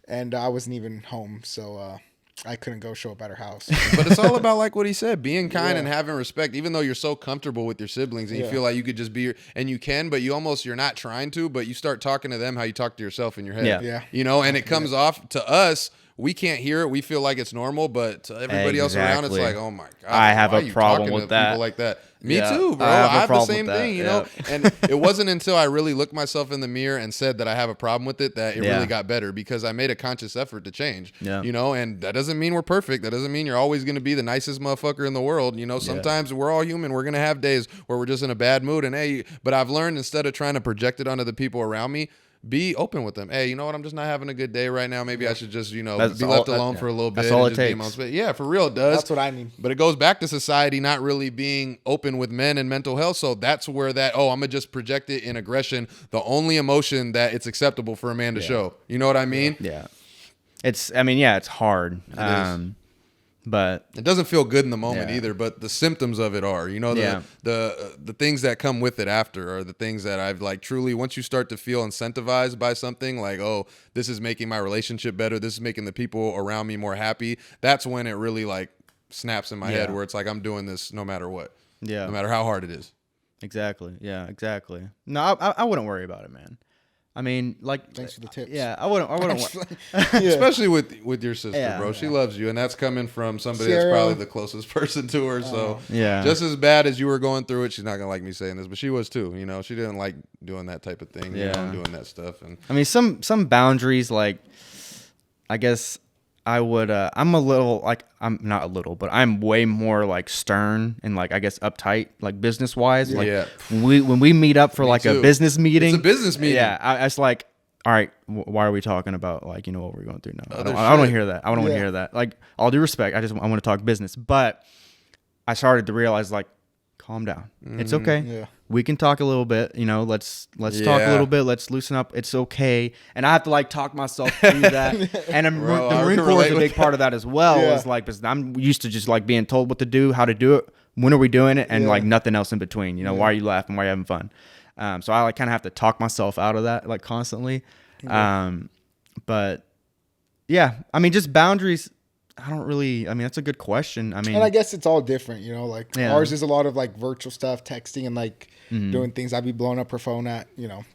And I wasn't even home. So, I couldn't go show up at her house. But it's all about like what he said, being kind Yeah. and having respect, even though you're so comfortable with your siblings and you Yeah. feel like you could just be, and you can, but you're not trying to, but you start talking to them how you talk to yourself in your head. Yeah. Yeah. You know, and it comes off to us. We can't hear it. We feel like it's normal, but to everybody else around, it's Exactly. like, oh my God. I have why a are you problem talking with to that. people like that. Me Yeah. too, bro. I have a I have the problem same with that. thing, you Yeah. know? And it wasn't until I really looked myself in the mirror and said that I have a problem with it that it Yeah. really got better because I made a conscious effort to change. Yeah. You know, and that doesn't mean we're perfect. That doesn't mean you're always going to be the nicest motherfucker in the world. You know, sometimes we're all human. We're going to have days where we're just in a bad mood. And hey, but I've learned instead of trying to project it onto the people around me, be open with them. Hey, you know what? I'm just not having a good day right now. Maybe I should just, That's be all- left alone yeah. for a little bit. That's all and it just be in my takes. own space. Yeah, for real, it does. That's what I need. But it goes back to society not really being open with men and mental health. So that's where that, I'm going to just project it in aggression, the only emotion that it's acceptable for a man to show. You know what I mean? Yeah. It's hard. But It doesn't feel good in the moment Yeah. either, but the symptoms of it are, Yeah. the things that come with it after are the things that I've like truly, once you start to feel incentivized by something like, oh, this is making my relationship better. This is making the people around me more happy. That's when it really like snaps in my head Yeah. where it's like, I'm doing this no matter what, yeah. no matter how hard it is. Exactly. Yeah, exactly. No, I wouldn't worry about it, man. I mean, like, Thanks for the tips. yeah, I wouldn't. Especially with your sister, Yeah. bro. She loves you, and that's coming from somebody that's Sierra. probably the closest person to her. So Yeah. just as bad as you were going through it, she's not gonna like me saying this, but she was too. You know, she didn't like doing that type of thing. You know, Yeah. and doing that stuff. And I mean, some boundaries, like, I guess I would. I'm a little like I'm not a little, but I'm way more like stern and like I guess uptight, like business wise. Like Yeah. when we meet up for like too. a business meeting, It's a business meeting. Yeah, I it's like, all right, why are we talking about like what we're going through now? I Other don't want to shit. hear that. I don't want to Yeah. hear that. Like, all due respect, I want to talk business, but I started to realize like, calm down. It's okay. Yeah. We can talk a little bit. Let's talk a Yeah. little bit. Let's loosen up. It's okay. And I have to like talk myself through that. And Bro, the I Marine can Corps is relate a with big part of that as well. Yeah. Is like, because I'm used to just like being told what to do, how to do it, when are we doing it, and Yeah. like nothing else in between. Why are you laughing? Why are you having fun? So I like kind of have to talk myself out of that like constantly. But yeah, I mean, just boundaries. That's a good question. I mean, and I guess it's all different, you know, like Yeah. ours is a lot of like virtual stuff, texting and like doing things. I'd be blowing up her phone at,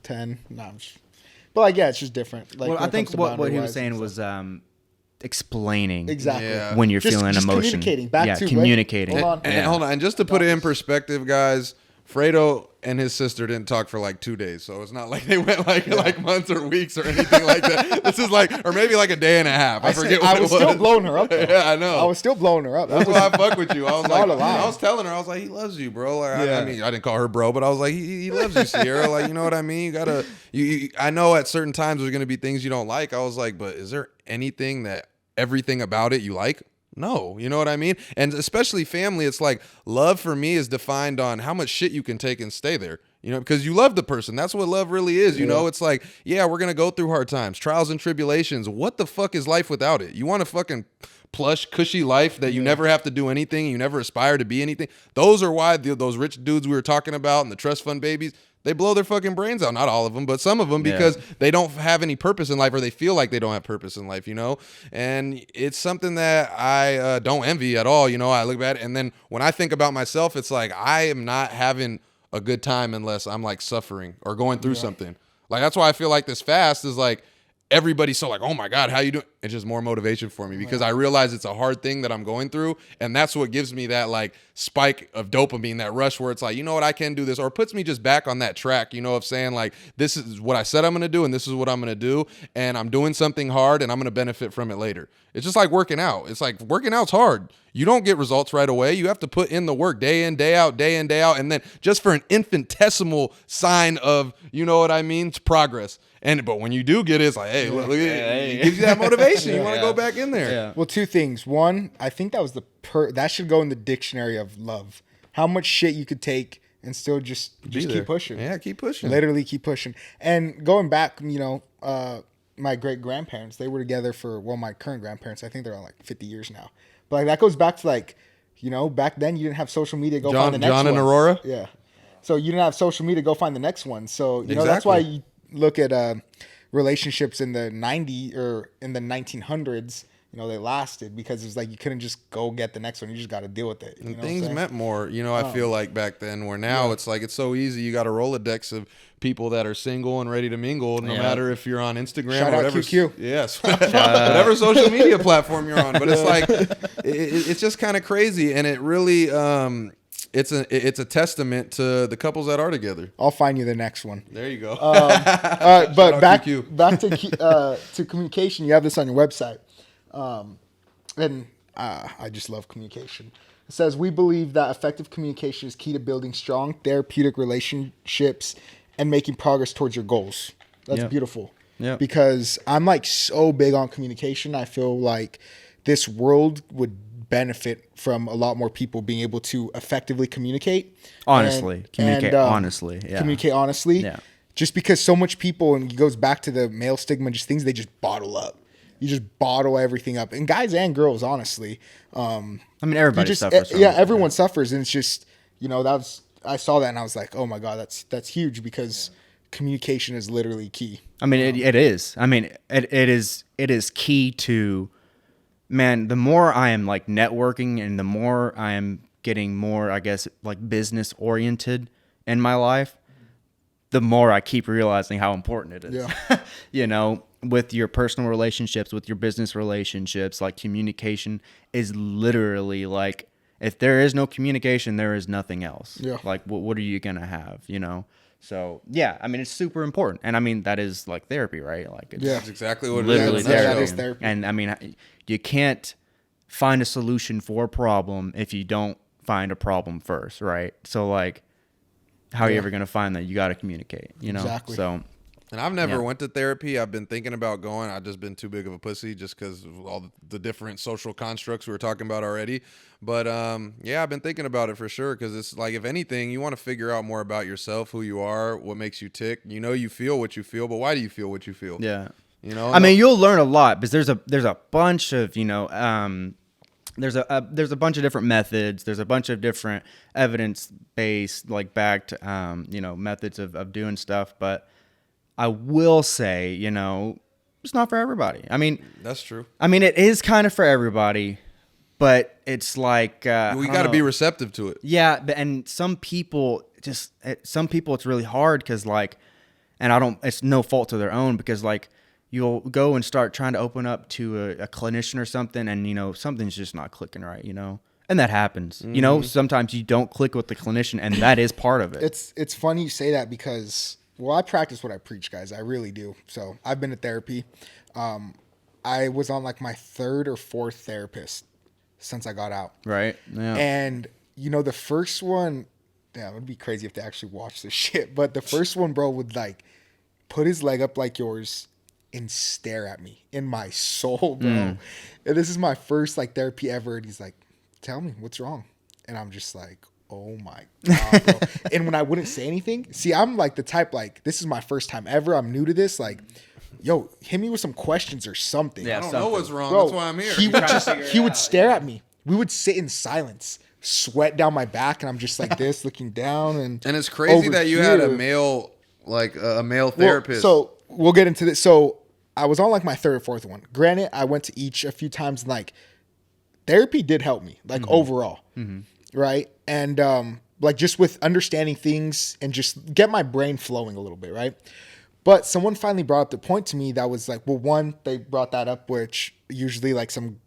10. But like, yeah, it's just different. Like, well, when I it think comes to what he boundary-wise was saying and was stuff. explaining Exactly. Yeah. when you're Just feeling emotion. communicating. Back to, wait, communicating. hold on. And Yeah. hold on, and just to put it in perspective, guys, Fredo and his sister didn't talk for like 2 days, so it's not like they went like months or weeks or anything like that. This is like, or maybe like a day and a half. I forget what I it was was. still blowing her up, though. Yeah, I know. I was still blowing her up. That's why I fuck with you. I was It's like, not a lie. I was telling her, I was like, he loves you, bro. Like, Yeah. I mean, I didn't call her bro, but I was like, he loves you, Sierra. Like, you know what I mean? You gotta, I know at certain times there's gonna be things you don't like. I was like, but is there anything that everything about it you like? No, you know what I mean? And especially family, it's like love for me is defined on how much shit you can take and stay there. Because you love the person. That's what love really is. You know, it's like, yeah, we're going to go through hard times, trials and tribulations. What the fuck is life without it? You want a fucking plush, cushy life that you never have to do anything. You never aspire to be anything. Those are why those rich dudes we were talking about and the trust fund babies, they blow their fucking brains out. Not all of them, but some of them, because they don't have any purpose in life, or they feel like they don't have purpose in life, And it's something that I don't envy at all. I look at it, and then when I think about myself, it's like I am not having a good time unless I'm like suffering or going through something. Like, that's why I feel like this fast is like everybody's so like, oh my God, how you doing? It's just more motivation for me, because I realize it's a hard thing that I'm going through. And that's what gives me that like spike of dopamine, that rush where it's like, you know what, I can do this, or it puts me just back on that track, of saying like, this is what I said I'm going to do, and this is what I'm going to do. And I'm doing something hard, and I'm going to benefit from it later. It's just like working out. It's like working out's hard. You don't get results right away. You have to put in the work day in, day out, day in, day out. And then just for an infinitesimal sign of, you know what I mean, it's progress. But when you do get it, it's like, hey, look, it gives you that motivation. You want to go back in there. Yeah. Well, two things. One, I think that was that should go in the dictionary of love. How much shit you could take and still just there. keep pushing. Yeah, keep pushing. Literally keep pushing. And going back, my great grandparents, they were together for, my current grandparents, I think they're on like 50 years now. But like that goes back to like, back then you didn't have social media. Go find the next one. John and Aurora. Yeah. So you didn't have social media. Go find the next one. So that's Exactly. why you look at relationships in the 90s or in the 1900s. They lasted because it's like you couldn't just go get the next one. You just got to deal with it. And things meant more, I feel like back then, where now it's like it's so easy. You got a Rolodex of people that are single and ready to mingle, no matter if you're on Instagram Shout or out whatever. QQ. Yes, whatever social media platform you're on. But it's like it's just kind of crazy, and it really it's a testament to the couples that are together. I'll find you the next one. There you go. But back QQ. to communication. You have this on your website. And I just love communication. It says, we believe that effective communication is key to building strong therapeutic relationships and making progress towards your goals. That's beautiful. Yeah. Because I'm like so big on communication. I feel like this world would benefit from a lot more people being able to effectively communicate. Communicate honestly. Yeah. Communicate honestly. Yeah. Just because so much people, and it goes back to the male stigma, just things they just bottle up. You just bottle everything up, and guys and girls, honestly. Everybody suffers. From everyone suffers, and it's just I saw that and I was like, oh my God, that's huge, because communication is literally key. It is. It is key to, man. The more I am like networking, and the more I am getting more, I guess, like business oriented in my life, the more I keep realizing how important it is. Yeah. With your personal relationships, with your business relationships, like communication is literally like, if there is no communication, there is nothing else. Yeah. Like, what are you going to have, So, yeah, it's super important. And that is like therapy, right? Like, it's That's exactly what it literally is. That is therapy. And you can't find a solution for a problem if you don't find a problem first, right? So, like, how are you ever going to find that? You got to communicate, Exactly. So, And I've never went to therapy. I've been thinking about going. I've just been too big of a pussy just because of all the different social constructs we were talking about already. But I've been thinking about it for sure, because it's like, if anything, you want to figure out more about yourself, who you are, what makes you tick. You feel what you feel, but why do you feel what you feel? yeah. You'll learn a lot, because there's a bunch of, there's a bunch of different methods. There's a bunch of different evidence-based, like backed, methods of doing stuff. But I will say, it's not for everybody. I mean, That's true. I mean, it is kind of for everybody, but it's like We got to be receptive to it. Yeah, and some people it's really hard because it's no fault to their own, because like you'll go and start trying to open up to a clinician or something, and something's just not clicking right, and that happens. Sometimes you don't click with the clinician, and that is part of it. It's funny you say that because, well, I practice what I preach, guys. I really do. So I've been to therapy. I was on like my 3rd or 4th therapist since I got out. Right. Yeah. And the first one, it would be crazy if they actually watched this shit. But the first one, bro, would like put his leg up like yours and stare at me in my soul, bro. And this is my first like therapy ever. And he's like, "Tell me what's wrong." And I'm just like, oh my God, bro. And when I wouldn't say anything, see, I'm like the type, like, this is my first time ever. I'm new to this. Like, yo, hit me with some questions or something. I don't know what's wrong. Bro, That's why I'm here. He would stare at me. We would sit in silence, sweat down my back, and I'm just like this, looking down. And it's crazy that you had a male therapist. So we'll get into this. So I was on like my 3rd or 4th one. Granted, I went to each a few times, and like therapy did help me, like overall. Right. And like just with understanding things and just get my brain flowing a little bit. Right. But someone finally brought up the point to me that was like, well, one, they brought that up, which usually like some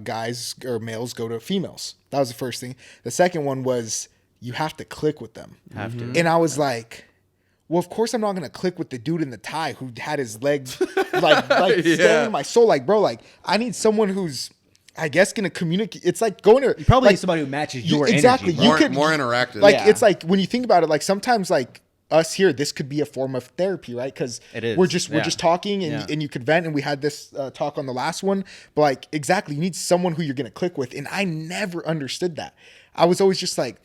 guys or males go to females. That was the first thing. The second one was you have to click with them. Have to. And I was like, well, of course I'm not going to click with the dude in the tie who had his legs like staring in my soul. Like, bro, like I need someone who's, I guess, going to communicate. It's like going to... You probably need somebody who matches your exactly. energy. More interactive. Like, it's like, when you think about it, like sometimes like us here, this could be a form of therapy, right? Because we're just talking and you could vent, and we had this talk on the last one. But like, exactly, you need someone who you're going to click with. And I never understood that. I was always just like,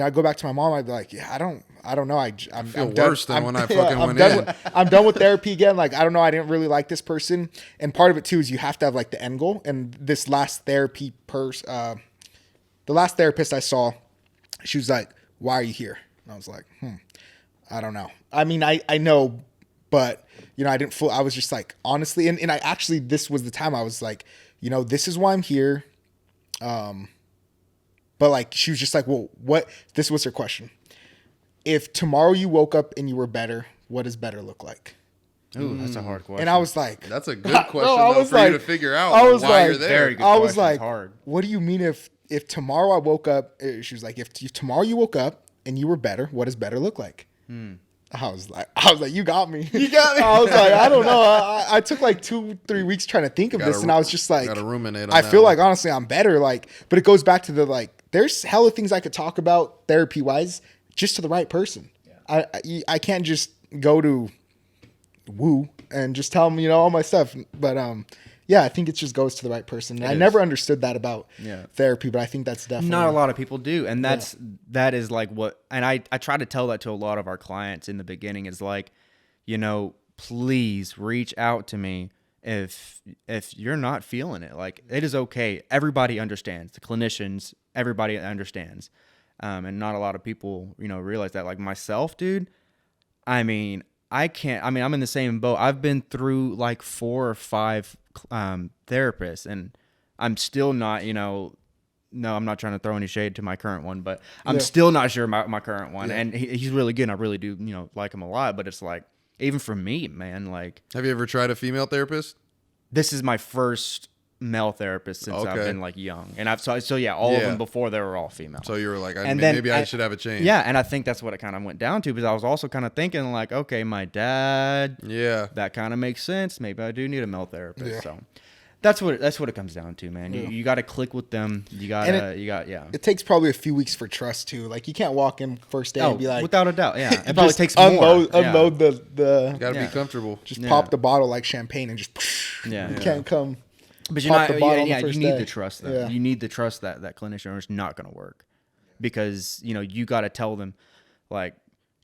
I go back to my mom, I'd be like, yeah, I don't know. I'm feel done. worse than when I fucking went in. I'm done with therapy again. Like, I don't know. I didn't really like this person. And part of it too is you have to have like the end goal. And this last the last therapist I saw, she was like, "Why are you here?" And I was like, I don't know. I mean, I know, but I didn't I was just like, honestly, and I actually, this was the time I was like, this is why I'm here. But like, she was just like, well, this was her question. If tomorrow you woke up and you were better, what does better look like? Ooh, that's a hard question. And I was like, that's a good question for you to figure out why you're there. Very good I was question. like, It's hard. What do you mean if tomorrow I woke up, she was like, if tomorrow you woke up and you were better, what does better look like? I was like, you got me. You got me. I was like, I don't know. I took like 2-3 weeks trying to think of this, and I was just like, gotta ruminate on I that feel one. like honestly I'm better. Like, but it goes back to the like, there's hella things I could talk about therapy wise, just to the right person. Yeah. I can't just go to Woo and just tell them all my stuff. But yeah, I think it just goes to the right person. And I never understood that about therapy, but I think that's definitely not a lot of people do. And that is like what, and I try to tell that to a lot of our clients in the beginning, is like, please reach out to me if you're not feeling it. Like, it is okay. Everybody understands. The clinicians, everybody understands. And not a lot of people, realize that. Like myself, dude, I'm in the same boat. I've been through like 4 or 5 therapists, and I'm still not, no, I'm not trying to throw any shade to my current one, but I'm still not sure about my current one. Yeah. And he's really good, and I really do, like him a lot. But it's like, even for me, man, like... Have you ever tried a female therapist? This is my first male therapist since I've been like young. And all of them before, they were all female. So you were like, maybe I should have a change. Yeah, and I think that's what it kind of went down to, because I was also kind of thinking like, okay, my dad, that kind of makes sense. Maybe I do need a male therapist. Yeah. So that's what it comes down to, man. You got to click with them. It takes probably a few weeks for trust too. Like, you can't walk in first day and be like, without a doubt, yeah. It probably takes unload more. the got to be comfortable. Just pop the bottle like champagne and just you can't come. But you need to trust them. Yeah. You need to trust that clinician, or it's not going to work, because you got to tell them, like,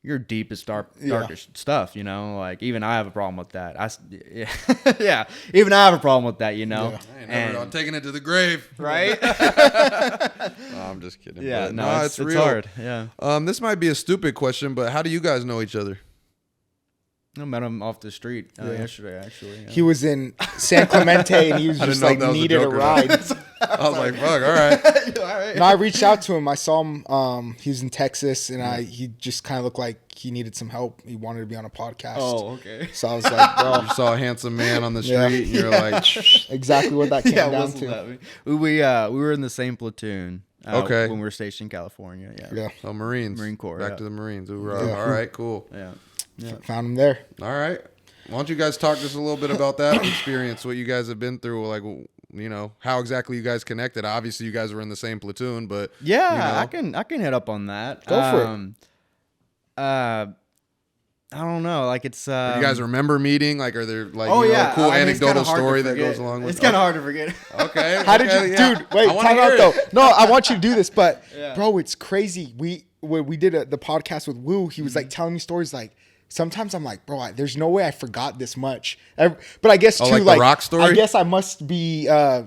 your deepest, darkest stuff, you know? Like, even I have a problem with that. Yeah, even I have a problem with that, you know? Yeah. I'm taking it to the grave. Right? No, I'm just kidding. Yeah, but no, it's real. hard. Yeah. This might be a stupid question, but how do you guys know each other? I met him off the street yesterday, actually. Yeah. He was in San Clemente and he was just like needed a ride. I was like, fuck, all right. All right. No, I reached out to him. I saw him. He was in Texas, and he just kind of looked like he needed some help. He wanted to be on a podcast. Oh, okay. So I was like, bro, You saw a handsome man on the street, and you're like, exactly what that came down wasn't to. that we were in the same platoon. Okay. When we were stationed in California. Yeah. Yeah, oh, Marines. Marine Corps, Back yeah. to the Marines. Hoorah. All right, cool. Yeah. Yeah. found him there. All right. Why don't you guys talk just a little bit about that experience, what you guys have been through, like, you know, how exactly you guys connected. Obviously, you guys were in the same platoon, but Yeah, you know. I can hit up on that. Go for it. I don't know. Like, it's Do you guys remember meeting? Like, are there like oh you know, yeah, a cool I mean, it's kinda anecdotal hard to story that forget. goes along with It's kind of hard to forget. Okay. How did okay, you, yeah. dude? Wait, I wanna time out hear though. it. No, I want you to do this, but Yeah. bro, it's crazy. When we did the podcast with Woo, he was like telling me stories like. Sometimes I'm like, bro, there's no way I forgot this much. But I guess too, like the rock story? I guess I must be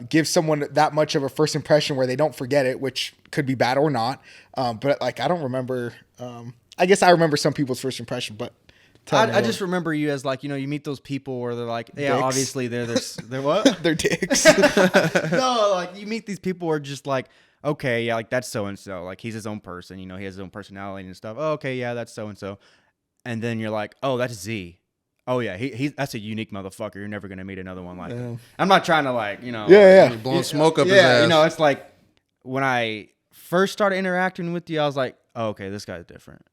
give someone that much of a first impression where they don't forget it, which could be bad or not. But like, I don't remember. I guess I remember some people's first impression, but I just remember you as like, you know, you meet those people where they're like, yeah, Dicks. obviously they're what? they're dicks. No, like you meet these people who are just like, okay, yeah, like that's so and so, like he's his own person, you know, he has his own personality and stuff. Oh, okay, yeah, that's so and so. And then you're like, oh, that's Z. Oh yeah, he's that's a unique motherfucker. You're never gonna meet another one like him. I'm not trying to like, you know, Yeah. Blowing smoke up his yeah, ass. you know, it's like when I first started interacting with you, I was like, oh, okay, this guy's different.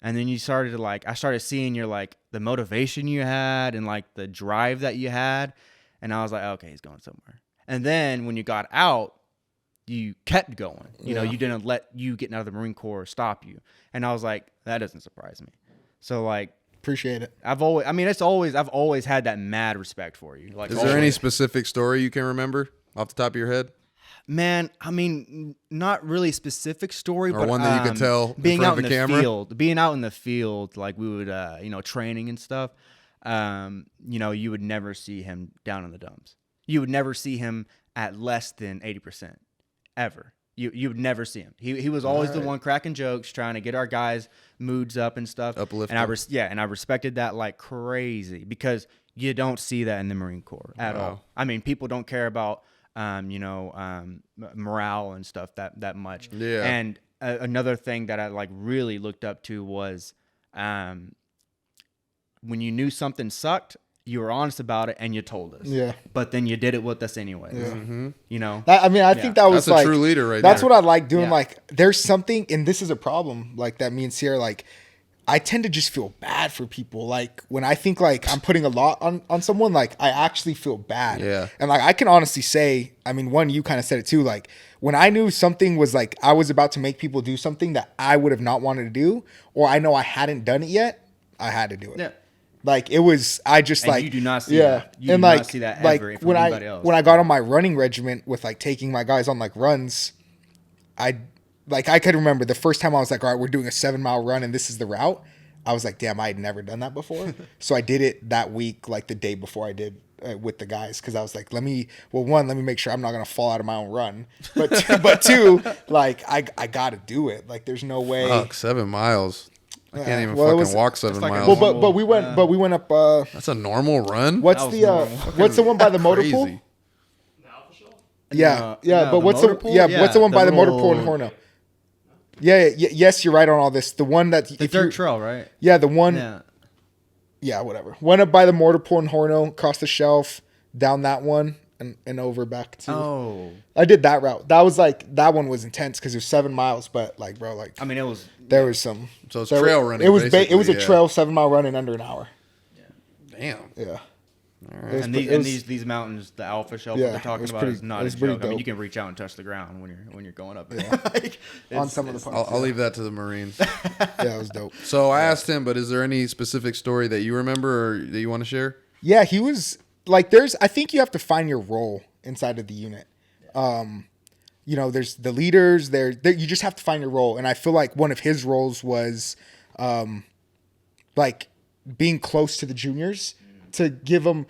And then you started to like, I started seeing your like the motivation you had and like the drive that you had, and I was like, okay, he's going somewhere. And then when you got out, you kept going. You know, you didn't let you getting out of the Marine Corps stop you. And I was like, that doesn't surprise me. So like, Appreciate it. I've always had that mad respect for you. Like, Is there any specific story you can remember off the top of your head? Man, I mean, not really specific story, Or but one that you could tell being in front out of in the the camera? field, being out in the field, like we would, you know, training and stuff. You know, you would never see him down in the dumps. You would never see him at less than 80% ever. You would never see him. He was always the one cracking jokes, trying to get our guys' moods up and stuff. Uplift And them. and I respected that like crazy because you don't see that in the Marine Corps at all. I mean, people don't care about you know, morale and stuff that much. Yeah. And another thing that I like really looked up to was when you knew something sucked, you were honest about it and you told us. Yeah. But then you did it with us anyways. Mm-hmm. You know. I mean, I think that was That's a like true leader right That's there. what I like doing. Yeah. Like, there's something, and this is a problem. Like that, me and Sierra, like, I tend to just feel bad for people. Like when I think like I'm putting a lot on someone, like I actually feel bad. Yeah. And like I can honestly say, I mean, one, you kind of said it too. Like when I knew something was like I was about to make people do something that I would have not wanted to do, or I know I hadn't done it yet, I had to do it. Yeah. Like it was, I just And like you do not see yeah, that. You and do like not see that like ever from when anybody else. when I got on my running regiment with like taking my guys on like runs, I could remember the first time I was like, all right, we're doing a 7-mile run and this is the route. I was like, damn, I had never done that before. So I did it that week, like the day before I did with the guys, because I was like, let me make sure I'm not gonna fall out of my own run. But two, like I got to do it. Like there's no way. Fuck, 7 miles. I can't even well, it fucking was- walk 7 like a- miles. Well, but we went up. That's a normal run? What's That was the normal. what's the one by the motor Crazy. pool? Yeah, No, but the what's the motor pool? what's the one Yeah, by the the motor pool in little- Horno? Yes, you're right on all this. The one that the third trail, right? Yeah, the one. Yeah. Yeah, whatever. Went up by the motor pool in Horno, across the shelf, down that one, and over back to. Oh. I did that route. That was like that one was intense because it was 7 miles, but like bro, like I mean, it was. there was some. So it's there trail was- running, It was it was a basically, yeah. trail 7-mile run in under an hour. Damn. Yeah. And these mountains, the alpha shelf Yeah, that they're it talking was about pretty- is not it a was pretty joke. I mean, dope. you can reach out and touch the ground when you're going up. Yeah. Like, On some of the parts. I'll leave that to the Marines. Yeah, it was dope. So I asked him, but is there any specific story that you remember or that you want to share? Yeah, he was like, I think you have to find your role inside of the unit. You know, there's the leaders there. You just have to find your role. And I feel like one of his roles was like being close to the juniors to give them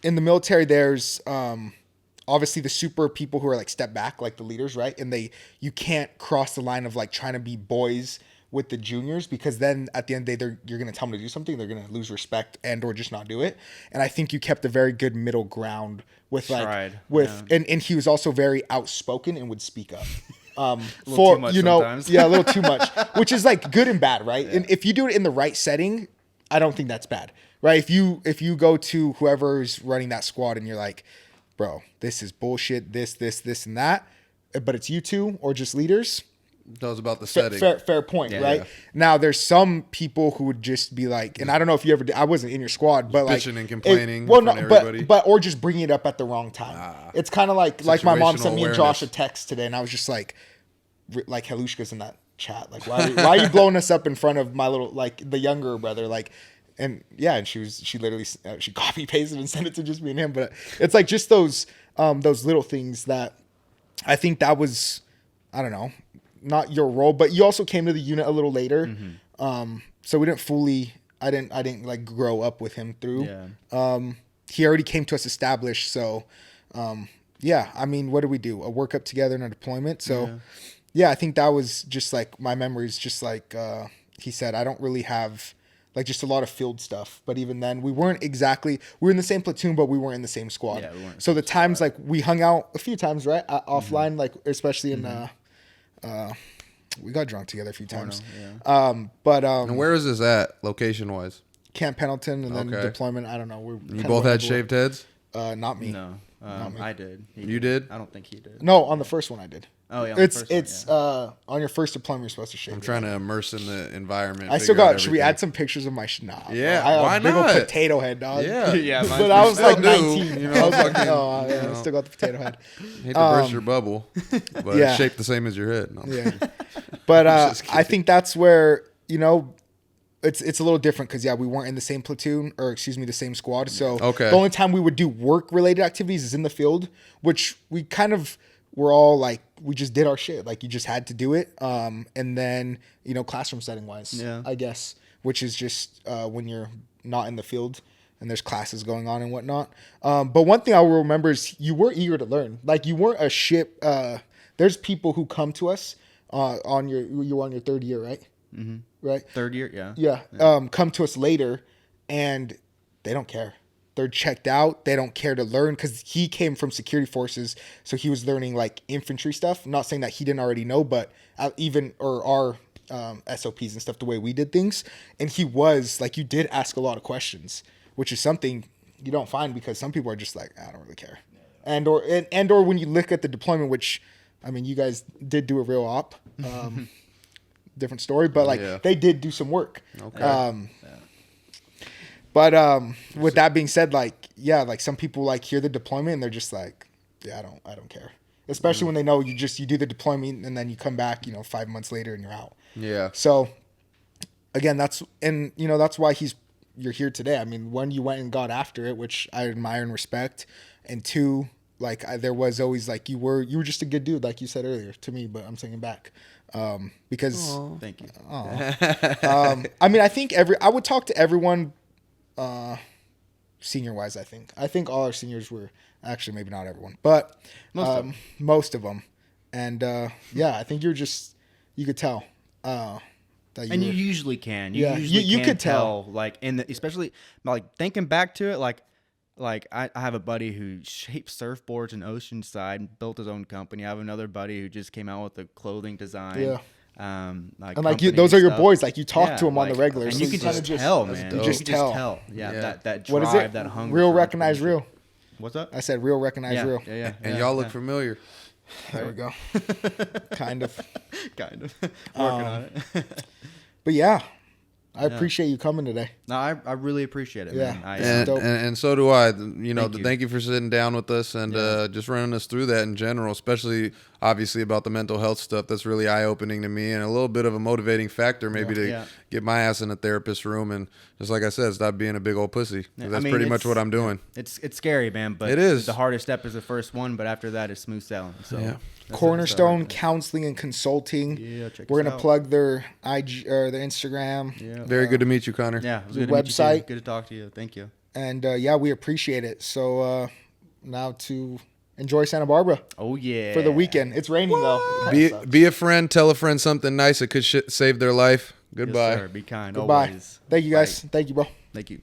in the military. There's obviously the super people who are like step back, like the leaders, right? And you can't cross the line of like trying to be boys with the juniors, because then at the end of the day, you're going to tell them to do something, they're going to lose respect and or just not do it. And I think you kept a very good middle ground with like and he was also very outspoken and would speak up. For you know, sometimes. Yeah, a little too much, which is like good and bad, right? Yeah. And if you do it in the right setting, I don't think that's bad, right? If you go to whoever's running that squad and you're like, bro, this is bullshit, this and that, but it's you two or just leaders. That was about the setting. Fair point, right? Yeah. Now, there's some people who would just be like, and I don't know if you ever did, I wasn't in your squad, but like bitching and complaining. But or just bringing it up at the wrong time. It's kind of like my mom sent me and Josh a text today, and I was just like Halushka's in that chat. Like, why are you blowing us up in front of my little, like the younger brother? Like, and yeah, and she literally she copy pasted and sent it to just me and him. But it's like just those little things that I think that was, I don't know, not your role, but you also came to the unit a little later. Mm-hmm. So we didn't I didn't like grow up with him through. Yeah. He already came to us established. So, yeah, I mean, what did we do? A workup together in a deployment. So yeah, I think that was just like my memories. Just like, he said, I don't really have like just a lot of field stuff, but even then we were in the same platoon, but we weren't in the same squad. Yeah, we weren't. So the times like we hung out a few times, right? Offline, like especially in, we got drunk together a few times. And where is this at, location wise? Camp Pendleton, and then deployment. I don't know. You both had shaved heads? Not me. No, I did. You did? I don't think he did. No, on the first one I did. Oh yeah, it's on your first deployment you're supposed to shave. I'm trying to immerse in the environment. I still got. Should we add some pictures of my schnob? Yeah, why not? Big old potato head, dog. Yeah, yeah. But I was like 19. You know, I was like, I still got the potato head. Hate to burst your bubble, but it's shaped the same as your head. No. Yeah, but I think that's where it's a little different because we weren't in the same platoon, or excuse me, the same squad. So the only time we would do work related activities is in the field, which we kind of were all like, we just did our shit. Like you just had to do it. And then, classroom setting wise, I guess, which is just when you're not in the field and there's classes going on and whatnot. But one thing I will remember is you were eager to learn. Like you weren't a ship. There's people who come to us you were on your third year, right? Mm-hmm. Right. Third year. Yeah. Yeah. Come to us later and they don't care. They're checked out. They don't care to learn because he came from security forces. So he was learning like infantry stuff. I'm not saying that he didn't already know, but our SOPs and stuff, the way we did things. And he was like, you did ask a lot of questions, which is something you don't find because some people are just like, I don't really care. And or when you look at the deployment, which, I mean, you guys did do a real op, different story, but they did do some work. Okay. But with that being said, like some people like hear the deployment and they're just like, I don't care. Especially when they know you do the deployment and then you come back, 5 months later and you're out. Yeah. So again, that's why you're here today. I mean, one, you went and got after it, which I admire and respect, and two, like there was always like you were just a good dude, like you said earlier to me, but I'm saying it back. Because Aww. Thank you. I mean, I think I would talk to everyone. Senior wise, I think all our seniors were actually, maybe not everyone, but most of them. And I think you could tell that you usually can. You could tell like especially like thinking back to it, like I have a buddy who shapes surfboards in Oceanside, built his own company. I have another buddy who just came out with a clothing design. Yeah. Those are your boys. Like you talk to them on the regular, and you can just tell, man. You just tell. Yeah. That drive, what is it? That hunger. Real recognize real. What's up? I said real recognize real. Yeah. And y'all look familiar. There we go. Kind of. Working on it. But yeah. I appreciate you coming today. No, I really appreciate it, man. And so do I. Thank you for sitting down with us and just running us through that in general, especially obviously about the mental health stuff. That's really eye-opening to me and a little bit of a motivating factor maybe to get my ass in a therapist room and just like I said, stop being a big old pussy. That's pretty much what I'm doing. It's scary, man, but it is. The hardest step is the first one, but after that it's smooth sailing. So Cornerstone Counseling and Consulting. Yeah, check We're us gonna out. plug their IG or their Instagram. Yeah. Very good to meet you, Connor. Yeah. It was The good to meet you, too. website. Good to talk to you. Thank you. And yeah, we appreciate it. So now to enjoy Santa Barbara Oh yeah. for the weekend. It's raining though. Be a friend. Tell a friend something nice that could save their life. Yes, Goodbye. sir. Be kind. Goodbye. Always. Thank you guys. Bye. Thank you, bro. Thank you.